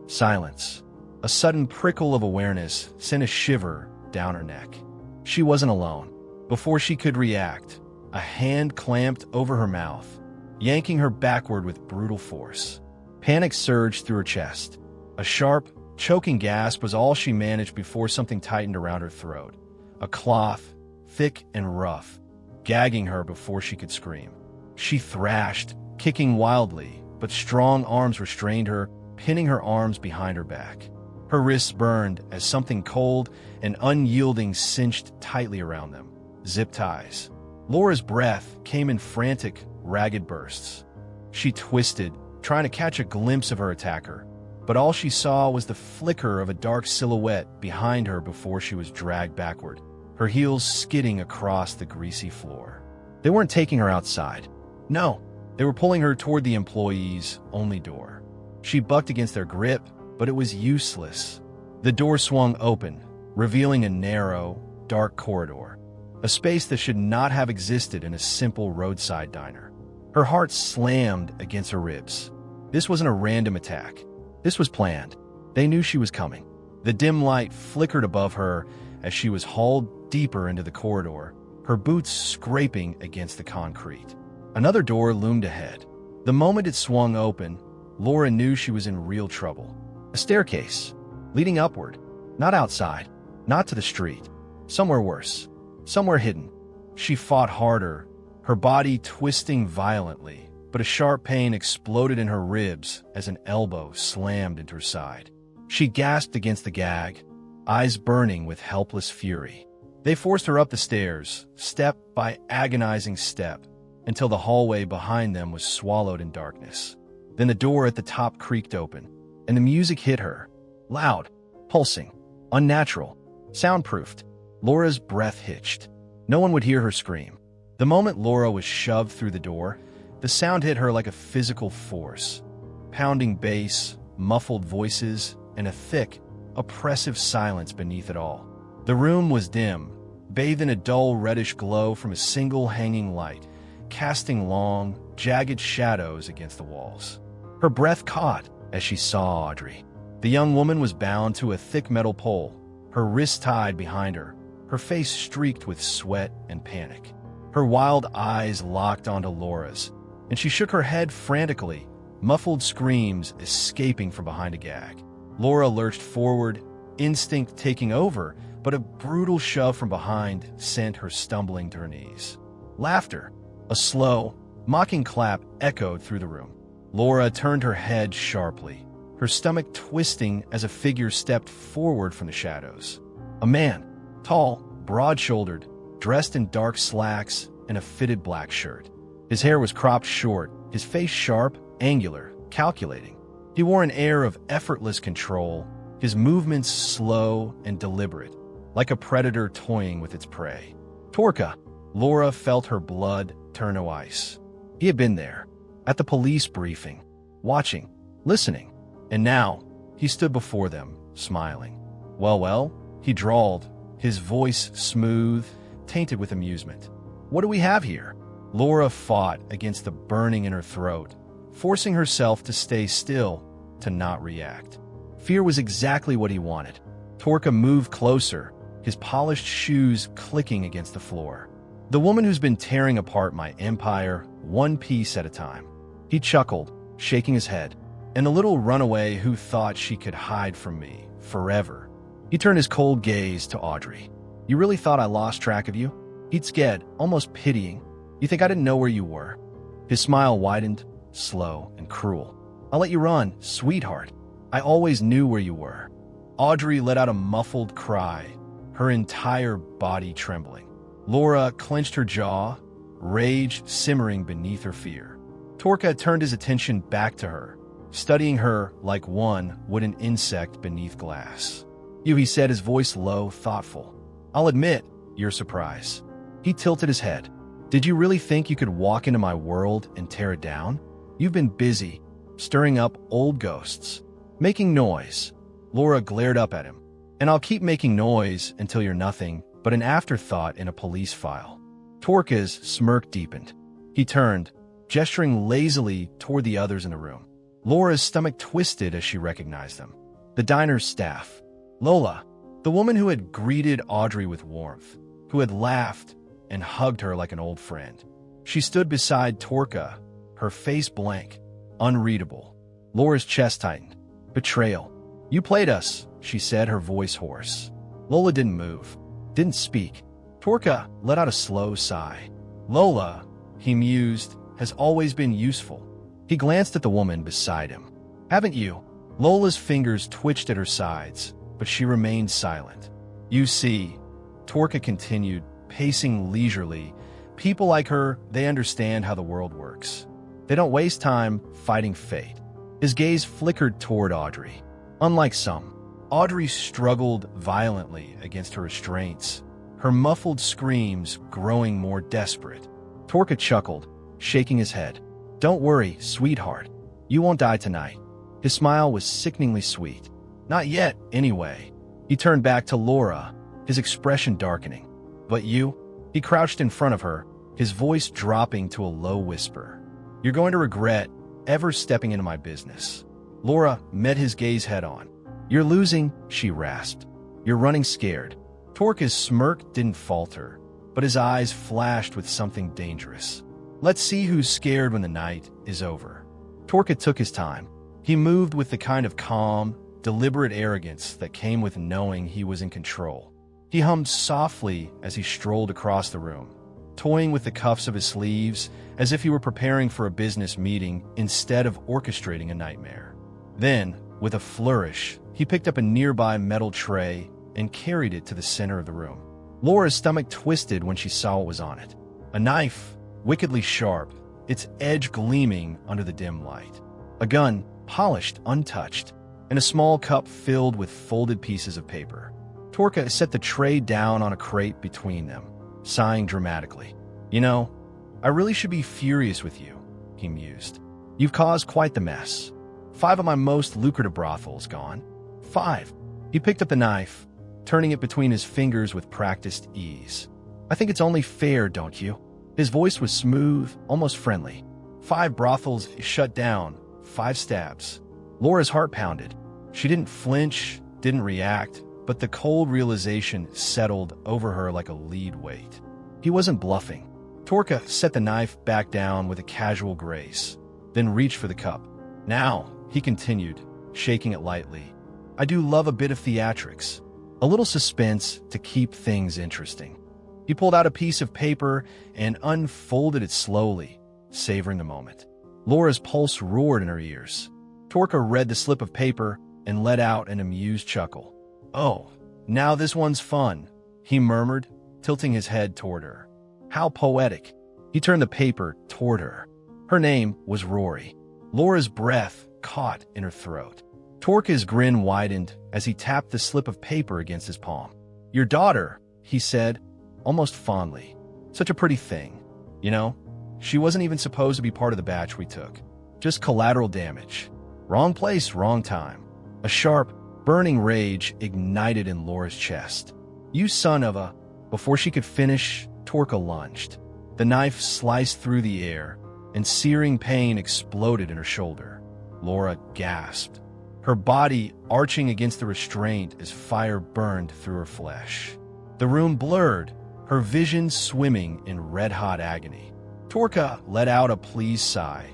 Silence. A sudden prickle of awareness sent a shiver down her neck. She wasn't alone. Before she could react, a hand clamped over her mouth, yanking her backward with brutal force. Panic surged through her chest. A sharp, choking gasp was all she managed before something tightened around her throat. A cloth, thick and rough, gagging her before she could scream. She thrashed, kicking wildly, but strong arms restrained her, pinning her arms behind her back. Her wrists burned as something cold and unyielding cinched tightly around them. Zip ties. Laura's breath came in frantic, ragged bursts. She twisted, trying to catch a glimpse of her attacker, but all she saw was the flicker of a dark silhouette behind her before she was dragged backward, her heels skidding across the greasy floor. They weren't taking her outside. No, they were pulling her toward the employees' only door. She bucked against their grip, but it was useless. The door swung open, revealing a narrow, dark corridor, a space that should not have existed in a simple roadside diner. Her heart slammed against her ribs. This wasn't a random attack. This was planned. They knew she was coming. The dim light flickered above her as she was hauled deeper into the corridor, her boots scraping against the concrete. Another door loomed ahead. The moment it swung open, Laura knew she was in real trouble. A staircase, leading upward, not outside, not to the street, somewhere worse, somewhere hidden. She fought harder, her body twisting violently, but a sharp pain exploded in her ribs as an elbow slammed into her side. She gasped against the gag, eyes burning with helpless fury. They forced her up the stairs, step by agonizing step, until the hallway behind them was swallowed in darkness. Then the door at the top creaked open, and the music hit her. Loud, pulsing, unnatural, soundproofed. Laura's breath hitched. No one would hear her scream. The moment Laura was shoved through the door, the sound hit her like a physical force. Pounding bass, muffled voices, and a thick, oppressive silence beneath it all. The room was dim, bathed in a dull reddish glow from a single hanging light, casting long, jagged shadows against the walls. Her breath caught as she saw Audrey. The young woman was bound to a thick metal pole, her wrists tied behind her, her face streaked with sweat and panic. Her wild eyes locked onto Laura's, and she shook her head frantically, muffled screams escaping from behind a gag. Laura lurched forward, instinct taking over, but a brutal shove from behind sent her stumbling to her knees. Laughter, a slow, mocking clap echoed through the room. Laura turned her head sharply, her stomach twisting as a figure stepped forward from the shadows. A man, tall, broad-shouldered, dressed in dark slacks and a fitted black shirt. His hair was cropped short, his face sharp, angular, calculating. He wore an air of effortless control, his movements slow and deliberate, like a predator toying with its prey. Torka. Laura felt her blood turn to ice. He had been there, at the police briefing, watching, listening, and now he stood before them, smiling. Well, he drawled, his voice smooth, tainted with amusement. What do we have here? Laura fought against the burning in her throat, forcing herself to stay still, to not react. Fear was exactly what he wanted. Torka moved closer, his polished shoes clicking against the floor. The woman who's been tearing apart my empire, one piece at a time. He chuckled, shaking his head. And the little runaway who thought she could hide from me forever. He turned his cold gaze to Audrey. You really thought I lost track of you? He'd scared, almost pitying. You think I didn't know where you were? His smile widened, slow and cruel. I'll let you run, sweetheart. I always knew where you were. Audrey let out a muffled cry, her entire body trembling. Laura clenched her jaw, rage simmering beneath her fear. Torka turned his attention back to her, studying her like one would an insect beneath glass. You, he said, his voice low, thoughtful. I'll admit, you're surprised. He tilted his head. Did you really think you could walk into my world and tear it down? You've been busy, stirring up old ghosts, making noise. Laura glared up at him. And I'll keep making noise until you're nothing but an afterthought in a police file. Torka's smirk deepened. He turned, gesturing lazily toward the others in the room. Laura's stomach twisted as she recognized them. The diner's staff. Lola, the woman who had greeted Audrey with warmth, who had laughed and hugged her like an old friend. She stood beside Torka, her face blank, unreadable. Laura's chest tightened. Betrayal. You played us, she said, her voice hoarse. Lola didn't move, didn't speak. Torka let out a slow sigh. Lola, he mused, has always been useful. He glanced at the woman beside him. Haven't you? Lola's fingers twitched at her sides, but she remained silent. "You see," Torka continued, pacing leisurely, "people like her, they understand how the world works. They don't waste time fighting fate." His gaze flickered toward Audrey. Unlike some, Audrey struggled violently against her restraints, her muffled screams growing more desperate. Torka chuckled, shaking his head. "Don't worry, sweetheart. You won't die tonight." His smile was sickeningly sweet. "Not yet, anyway." He turned back to Laura, his expression darkening. "But you?" He crouched in front of her, his voice dropping to a low whisper. "You're going to regret ever stepping into my business." Laura met his gaze head-on. "You're losing," she rasped. "You're running scared." Torka's smirk didn't falter, but his eyes flashed with something dangerous. "Let's see who's scared when the night is over." Torka took his time. He moved with the kind of calm, deliberate arrogance that came with knowing he was in control. He hummed softly as he strolled across the room, toying with the cuffs of his sleeves as if he were preparing for a business meeting instead of orchestrating a nightmare. Then, with a flourish, he picked up a nearby metal tray and carried it to the center of the room. Laura's stomach twisted when she saw what was on it. A knife, wickedly sharp, its edge gleaming under the dim light. A gun, polished, untouched, and a small cup filled with folded pieces of paper. Torka set the tray down on a crate between them, sighing dramatically. "You know, I really should be furious with you," he mused. "You've caused quite the mess. 5 of my most lucrative brothels gone. 5. He picked up the knife, turning it between his fingers with practiced ease. "I think it's only fair, don't you?" His voice was smooth, almost friendly. 5 brothels shut down, 5 stabs. Laura's heart pounded. She didn't flinch, didn't react, but the cold realization settled over her like a lead weight. He wasn't bluffing. Torka set the knife back down with a casual grace, then reached for the cup. "Now," he continued, shaking it lightly, "I do love a bit of theatrics, a little suspense to keep things interesting." He pulled out a piece of paper and unfolded it slowly, savoring the moment. Laura's pulse roared in her ears. Torka read the slip of paper and let out an amused chuckle. "Oh, now this one's fun," he murmured, tilting his head toward her. "How poetic." He turned the paper toward her. Her name was Rory. Laura's breath caught in her throat. Torka's grin widened as he tapped the slip of paper against his palm. "Your daughter," he said, almost fondly. "Such a pretty thing. You know, she wasn't even supposed to be part of the batch we took. Just collateral damage. Wrong place, wrong time." A sharp, burning rage ignited in Laura's chest. "You son of a..." Before she could finish, Torka lunged. The knife sliced through the air, and searing pain exploded in her shoulder. Laura gasped, her body arching against the restraint as fire burned through her flesh. The room blurred, her vision swimming in red-hot agony. Torka let out a pleased sigh,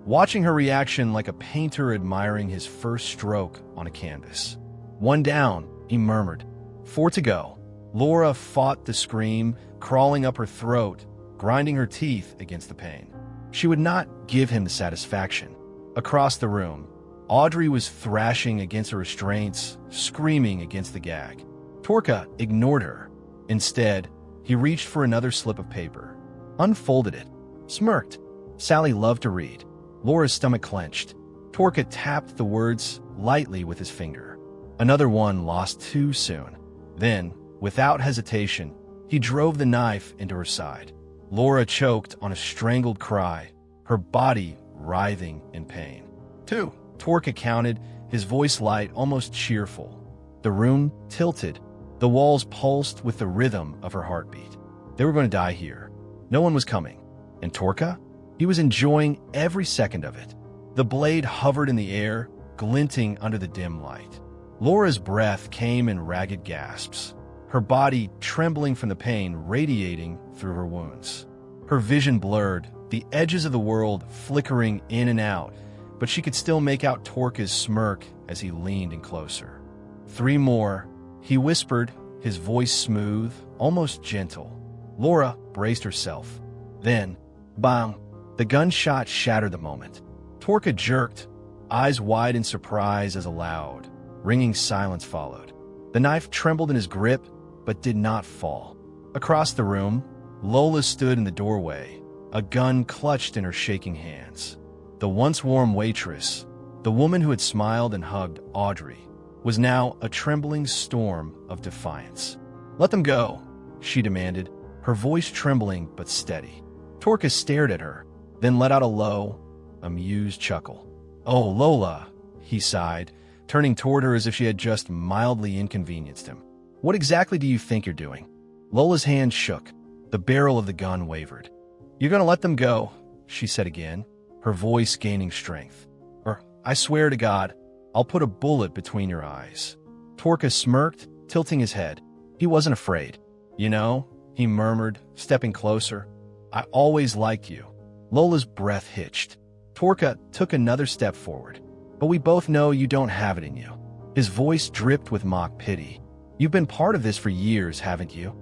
watching her reaction like a painter admiring his first stroke on a canvas. "One down," he murmured. 4 to go." Laura fought the scream, crawling up her throat, grinding her teeth against the pain. She would not give him the satisfaction. Across the room, Audrey was thrashing against her restraints, screaming against the gag. Torka ignored her. Instead, he reached for another slip of paper, unfolded it, smirked. Sally loved to read. Laura's stomach clenched. Torka tapped the words lightly with his finger. Another one lost too soon. Then, without hesitation, he drove the knife into her side. Laura choked on a strangled cry, her body writhing in pain. 2, Torka counted, his voice light, almost cheerful. The room tilted. The walls pulsed with the rhythm of her heartbeat. They were going to die here. No one was coming. And Torka? He was enjoying every second of it. The blade hovered in the air, glinting under the dim light. Laura's breath came in ragged gasps, her body trembling from the pain radiating through her wounds. Her vision blurred, the edges of the world flickering in and out, but she could still make out Torka's smirk as he leaned in closer. 3 more, he whispered, his voice smooth, almost gentle. Laura braced herself. Then, bang! The gunshot shattered the moment. Torka jerked, eyes wide in surprise as a loud, ringing silence followed. The knife trembled in his grip, but did not fall. Across the room, Lola stood in the doorway, a gun clutched in her shaking hands. The once warm waitress, the woman who had smiled and hugged Audrey, was now a trembling storm of defiance. "Let them go," she demanded, her voice trembling but steady. Torka stared at her, then let out a low, amused chuckle. "Oh, Lola," he sighed, turning toward her as if she had just mildly inconvenienced him. "What exactly do you think you're doing?" Lola's hand shook. The barrel of the gun wavered. "You're gonna let them go," she said again, her voice gaining strength. "Or, I swear to God, I'll put a bullet between your eyes." Torka smirked, tilting his head. He wasn't afraid. "You know," he murmured, stepping closer, "I always liked you." Lola's breath hitched. Torka took another step forward. "But we both know you don't have it in you." His voice dripped with mock pity. "You've been part of this for years, haven't you?"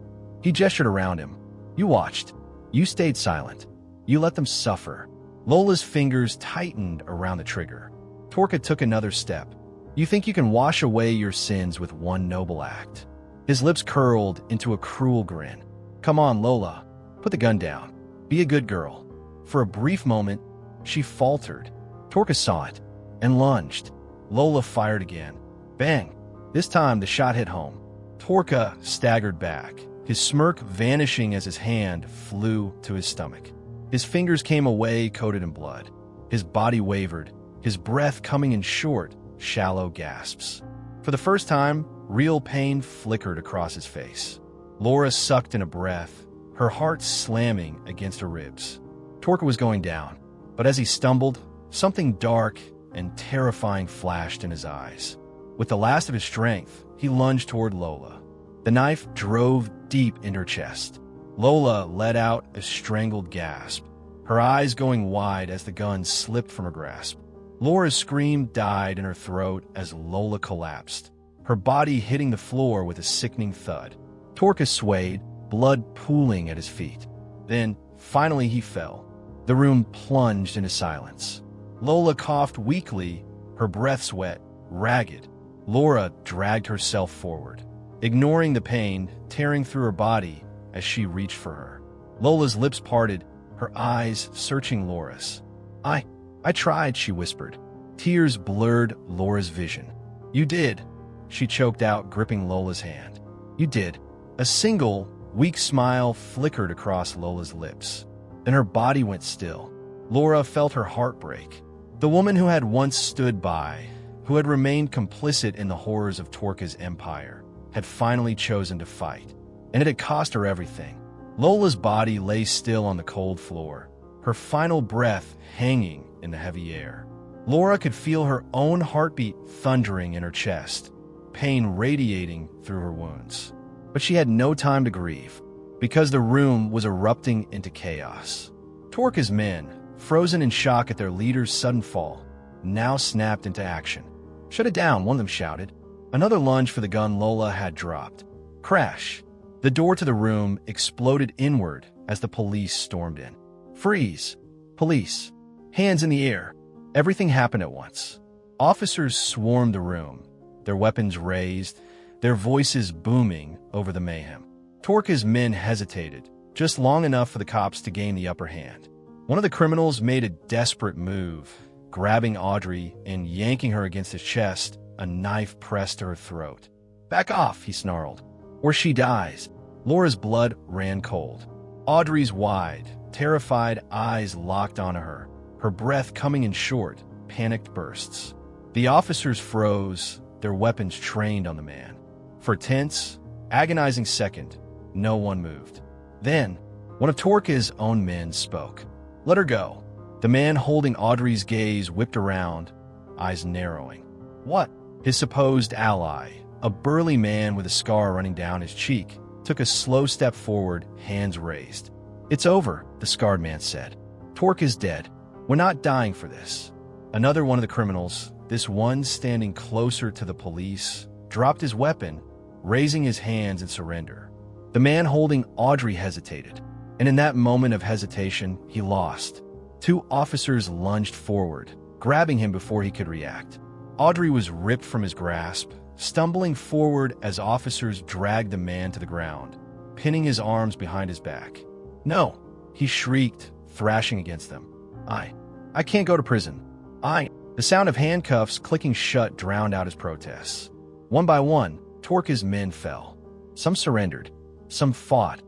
He gestured around him. "You watched. You stayed silent. You let them suffer." Lola's fingers tightened around the trigger. Torka took another step. "You think you can wash away your sins with one noble act?" His lips curled into a cruel grin. "Come on, Lola. Put the gun down. Be a good girl." For a brief moment, she faltered. Torka saw it and lunged. Lola fired again. Bang! This time the shot hit home. Torka staggered back, his smirk vanishing as his hand flew to his stomach. His fingers came away coated in blood. His body wavered, his breath coming in short, shallow gasps. For the first time, real pain flickered across his face. Laura sucked in a breath, her heart slamming against her ribs. Torka was going down, but as he stumbled, something dark and terrifying flashed in his eyes. With the last of his strength, he lunged toward Lola. The knife drove deep in her chest. Lola let out a strangled gasp, her eyes going wide as the gun slipped from her grasp. Laura's scream died in her throat as Lola collapsed, her body hitting the floor with a sickening thud. Torka swayed, blood pooling at his feet. Then, finally he fell. The room plunged into silence. Lola coughed weakly, her breath wet, ragged. Laura dragged herself forward, ignoring the pain tearing through her body as she reached for her. Lola's lips parted, her eyes searching Laura's. I tried, she whispered. Tears blurred Laura's vision. You did, she choked out, gripping Lola's hand. You did. A single, weak smile flickered across Lola's lips. Then her body went still. Laura felt her heart break. The woman who had once stood by, who had remained complicit in the horrors of Torka's empire, had finally chosen to fight, and it had cost her everything. Lola's body lay still on the cold floor, her final breath hanging in the heavy air. Laura could feel her own heartbeat thundering in her chest, pain radiating through her wounds. But she had no time to grieve, because the room was erupting into chaos. Torka's men, frozen in shock at their leader's sudden fall, now snapped into action. Shut it down, one of them shouted. Another lunge for the gun Lola had dropped. Crash! The door to the room exploded inward as the police stormed in. Freeze! Police! Hands in the air! Everything happened at once. Officers swarmed the room, their weapons raised, their voices booming over the mayhem. Torka's men hesitated, just long enough for the cops to gain the upper hand. One of the criminals made a desperate move, grabbing Audrey and yanking her against his chest, a knife pressed to her throat. Back off, he snarled, or she dies. Laura's blood ran cold. Audrey's wide, terrified eyes locked onto her, her breath coming in short, panicked bursts. The officers froze, their weapons trained on the man. For a tense, agonizing second, no one moved. Then, one of Torka's own men spoke. Let her go. The man holding Audrey's gaze whipped around, eyes narrowing. What? His supposed ally, a burly man with a scar running down his cheek, took a slow step forward, hands raised. It's over, the scarred man said. Torka's dead. We're not dying for this. Another one of the criminals, this one standing closer to the police, dropped his weapon, raising his hands in surrender. The man holding Audrey hesitated, and in that moment of hesitation, he lost. Two officers lunged forward, grabbing him before he could react. Audrey was ripped from his grasp, stumbling forward as officers dragged the man to the ground, pinning his arms behind his back. "No!" he shrieked, thrashing against them. I can't go to prison. The sound of handcuffs clicking shut drowned out his protests. One by one, Torca's men fell. Some surrendered, some fought,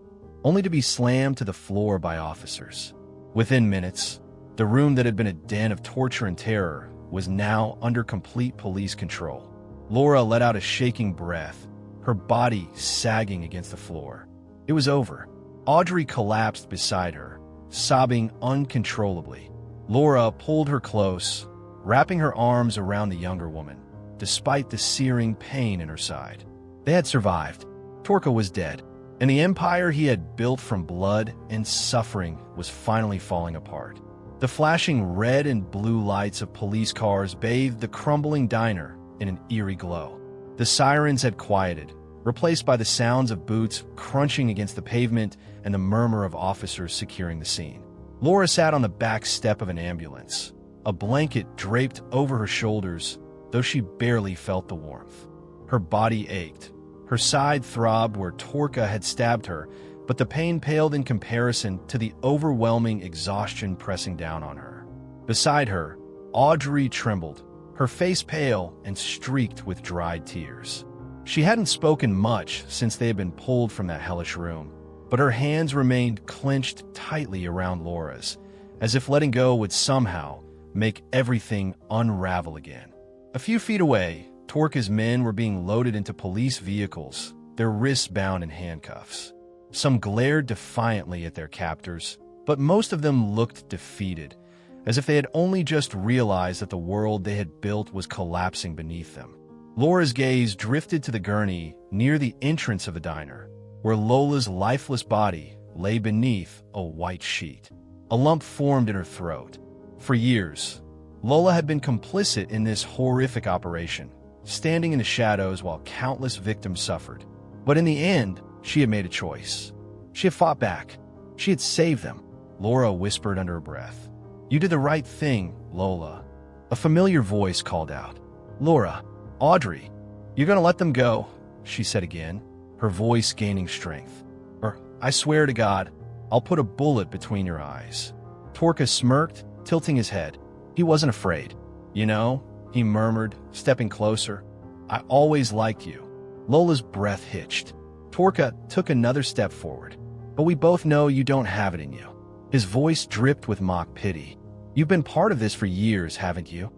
only to be slammed to the floor by officers. Within minutes, the room that had been a den of torture and terror was now under complete police control. Laura let out a shaking breath, her body sagging against the floor. It was over. Audrey collapsed beside her, sobbing uncontrollably. Laura pulled her close, wrapping her arms around the younger woman, despite the searing pain in her side. They had survived. Torca was dead, and the empire he had built from blood and suffering was finally falling apart. The flashing red and blue lights of police cars bathed the crumbling diner in an eerie glow. The sirens had quieted, replaced by the sounds of boots crunching against the pavement and the murmur of officers securing the scene. Laura sat on the back step of an ambulance, a blanket draped over her shoulders, though she barely felt the warmth. Her body ached. Her side throbbed where Torca had stabbed her, but the pain paled in comparison to the overwhelming exhaustion pressing down on her. Beside her, Audrey trembled, her face pale and streaked with dried tears. She hadn't spoken much since they had been pulled from that hellish room, but her hands remained clenched tightly around Laura's, as if letting go would somehow make everything unravel again. A few feet away, Torca's men were being loaded into police vehicles, their wrists bound in handcuffs. Some glared defiantly at their captors, but most of them looked defeated, as if they had only just realized that the world they had built was collapsing beneath them. Laura's gaze drifted to the gurney near the entrance of the diner, where Lola's lifeless body lay beneath a white sheet. A lump formed in her throat. For years, Lola had been complicit in this horrific operation, standing in the shadows while countless victims suffered. But in the end, she had made a choice. She had fought back. She had saved them. Laura whispered under her breath. "You did the right thing, Lola." A familiar voice called out. "Laura, Audrey, you're gonna let them go," she said again, her voice gaining strength. "Or, I swear to God, I'll put a bullet between your eyes." Torca smirked, tilting his head. He wasn't afraid. "You know," he murmured, stepping closer, "I always liked you." Lola's breath hitched. Torca took another step forward. "But we both know you don't have it in you." His voice dripped with mock pity. "You've been part of this for years, haven't you?"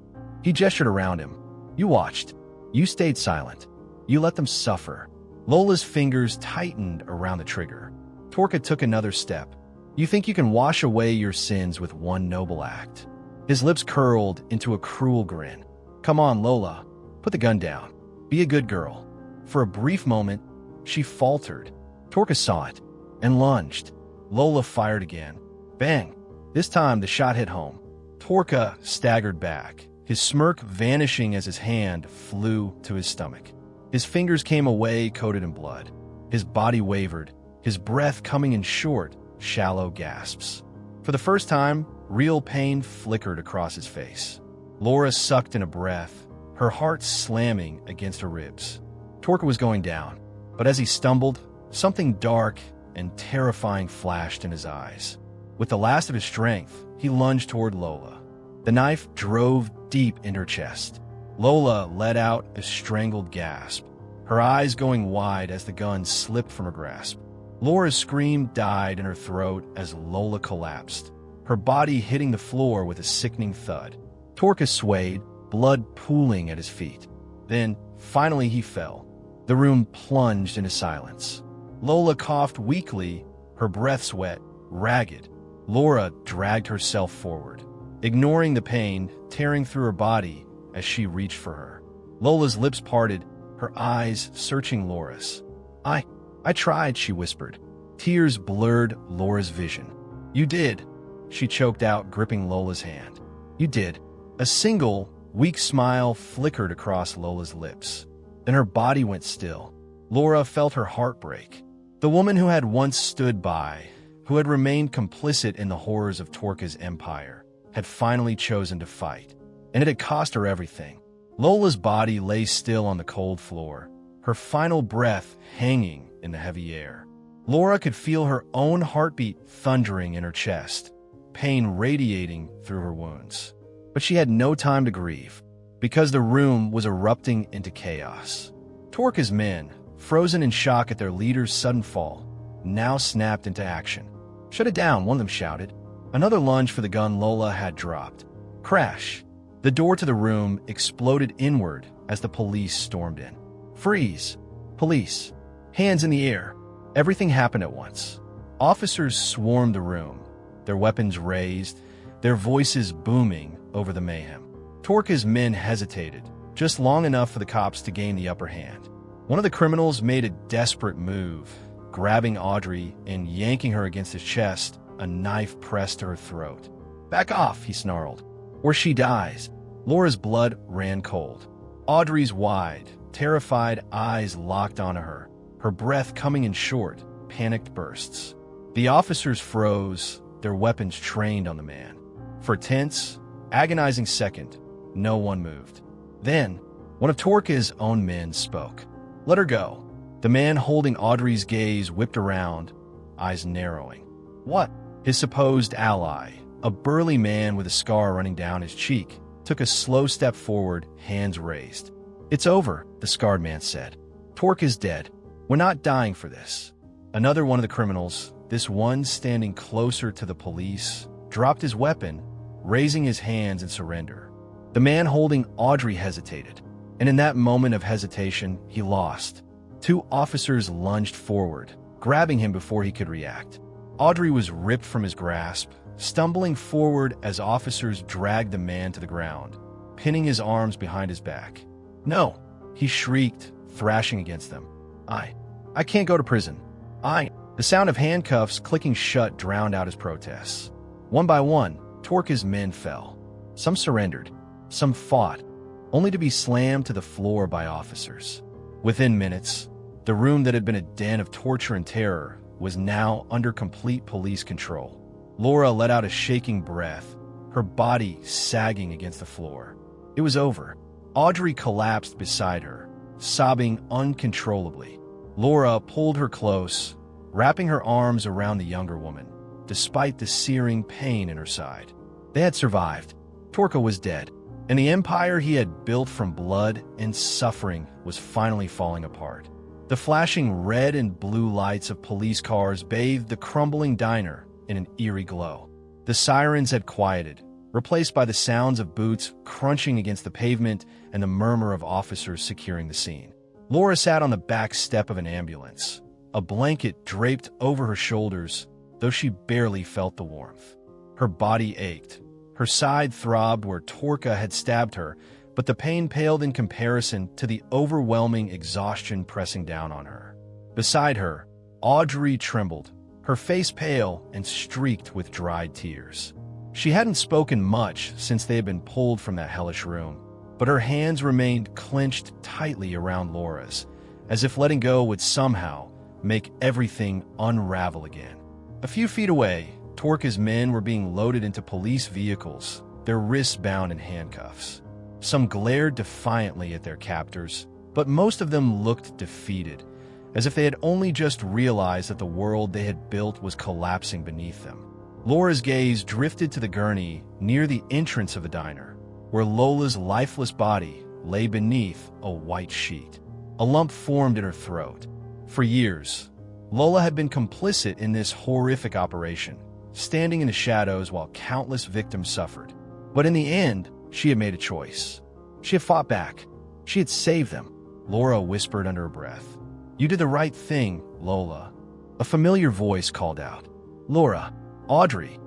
He gestured around him. "You watched. You stayed silent. You let them suffer." Lola's fingers tightened around the trigger. Torca took another step. "You think you can wash away your sins with one noble act?" His lips curled into a cruel grin. "Come on, Lola. Put the gun down. Be a good girl." For a brief moment, she faltered. Torca saw it and lunged. Lola fired again. Bang! This time the shot hit home. Torca staggered back, his smirk vanishing as his hand flew to his stomach. His fingers came away coated in blood. His body wavered, his breath coming in short, shallow gasps. For the first time, real pain flickered across his face. Laura sucked in a breath, her heart slamming against her ribs. Torca was going down, but as he stumbled, something dark and terrifying flashed in his eyes. With the last of his strength, he lunged toward Lola. The knife drove deep in her chest. Lola let out a strangled gasp, her eyes going wide as the gun slipped from her grasp. Laura's scream died in her throat as Lola collapsed, her body hitting the floor with a sickening thud. Torca swayed, blood pooling at his feet. Then, finally he fell. The room plunged into silence. Lola coughed weakly, her breath wet, ragged. Laura dragged herself forward, ignoring the pain tearing through her body as she reached for her. Lola's lips parted, her eyes searching Laura's. I tried, she whispered. Tears blurred Laura's vision. "You did," she choked out, gripping Lola's hand. "You did." A single, weak smile flickered across Lola's lips. Then her body went still. Laura felt her heart break. The woman who had once stood by, who had remained complicit in the horrors of Torca's empire, had finally chosen to fight. and it had cost her everything. Lola's body lay still on the cold floor, her final breath hanging in the heavy air. Laura could feel her own heartbeat thundering in her chest, pain radiating through her wounds. But she had no time to grieve, because the room was erupting into chaos. Torca's men, frozen in shock at their leader's sudden fall, now snapped into action. "Shut it down," one of them shouted. Another lunge for the gun Lola had dropped. Crash! The door to the room exploded inward as the police stormed in. "Freeze! Police! Hands in the air!" Everything happened at once. Officers swarmed the room, their weapons raised, their voices booming over the mayhem. Torca's men hesitated, just long enough for the cops to gain the upper hand. One of the criminals made a desperate move, grabbing Audrey and yanking her against his chest, a knife pressed to her throat. "Back off," he snarled, "or she dies." Laura's blood ran cold. Audrey's wide, terrified eyes locked onto her, her breath coming in short, panicked bursts. The officers froze, their weapons trained on the man. For a tense, agonizing second, no one moved. Then, one of Torca's own men spoke. "Let her go." The man holding Audrey's gaze whipped around, eyes narrowing. "What?" His supposed ally, a burly man with a scar running down his cheek, took a slow step forward, hands raised. "It's over," the scarred man said. "Torca's dead. We're not dying for this." Another one of the criminals, this one standing closer to the police, dropped his weapon, raising his hands in surrender. The man holding Audrey hesitated, and in that moment of hesitation, he lost. Two officers lunged forward, grabbing him before he could react. Audrey was ripped from his grasp, stumbling forward as officers dragged the man to the ground, pinning his arms behind his back. "No!" he shrieked, thrashing against them. I can't go to prison. The sound of handcuffs clicking shut drowned out his protests. One by one, Torca's men fell. Some surrendered, some fought, only to be slammed to the floor by officers. Within minutes, the room that had been a den of torture and terror was now under complete police control. Laura let out a shaking breath, her body sagging against the floor. It was over. Audrey collapsed beside her, sobbing uncontrollably. Laura pulled her close, wrapping her arms around the younger woman, despite the searing pain in her side. They had survived. Torca was dead, and the empire he had built from blood and suffering was finally falling apart. The flashing red and blue lights of police cars bathed the crumbling diner in an eerie glow. The sirens had quieted, replaced by the sounds of boots crunching against the pavement and the murmur of officers securing the scene. Laura sat on the back step of an ambulance, a blanket draped over her shoulders, though she barely felt the warmth. Her body ached. Her side throbbed where Torca had stabbed her, but the pain paled in comparison to the overwhelming exhaustion pressing down on her. Beside her, Audrey trembled, her face pale and streaked with dried tears. She hadn't spoken much since they had been pulled from that hellish room, but her hands remained clenched tightly around Laura's, as if letting go would somehow make everything unravel again. A few feet away, Torca's men were being loaded into police vehicles, their wrists bound in handcuffs. Some glared defiantly at their captors, but most of them looked defeated, as if they had only just realized that the world they had built was collapsing beneath them. Laura's gaze drifted to the gurney near the entrance of the diner, where Lola's lifeless body lay beneath a white sheet. A lump formed in her throat. For years, Lola had been complicit in this horrific operation, standing in the shadows while countless victims suffered. But in the end, she had made a choice. She had fought back. She had saved them. Laura whispered under her breath. "You did the right thing, Lola." A familiar voice called out. "Laura, Audrey."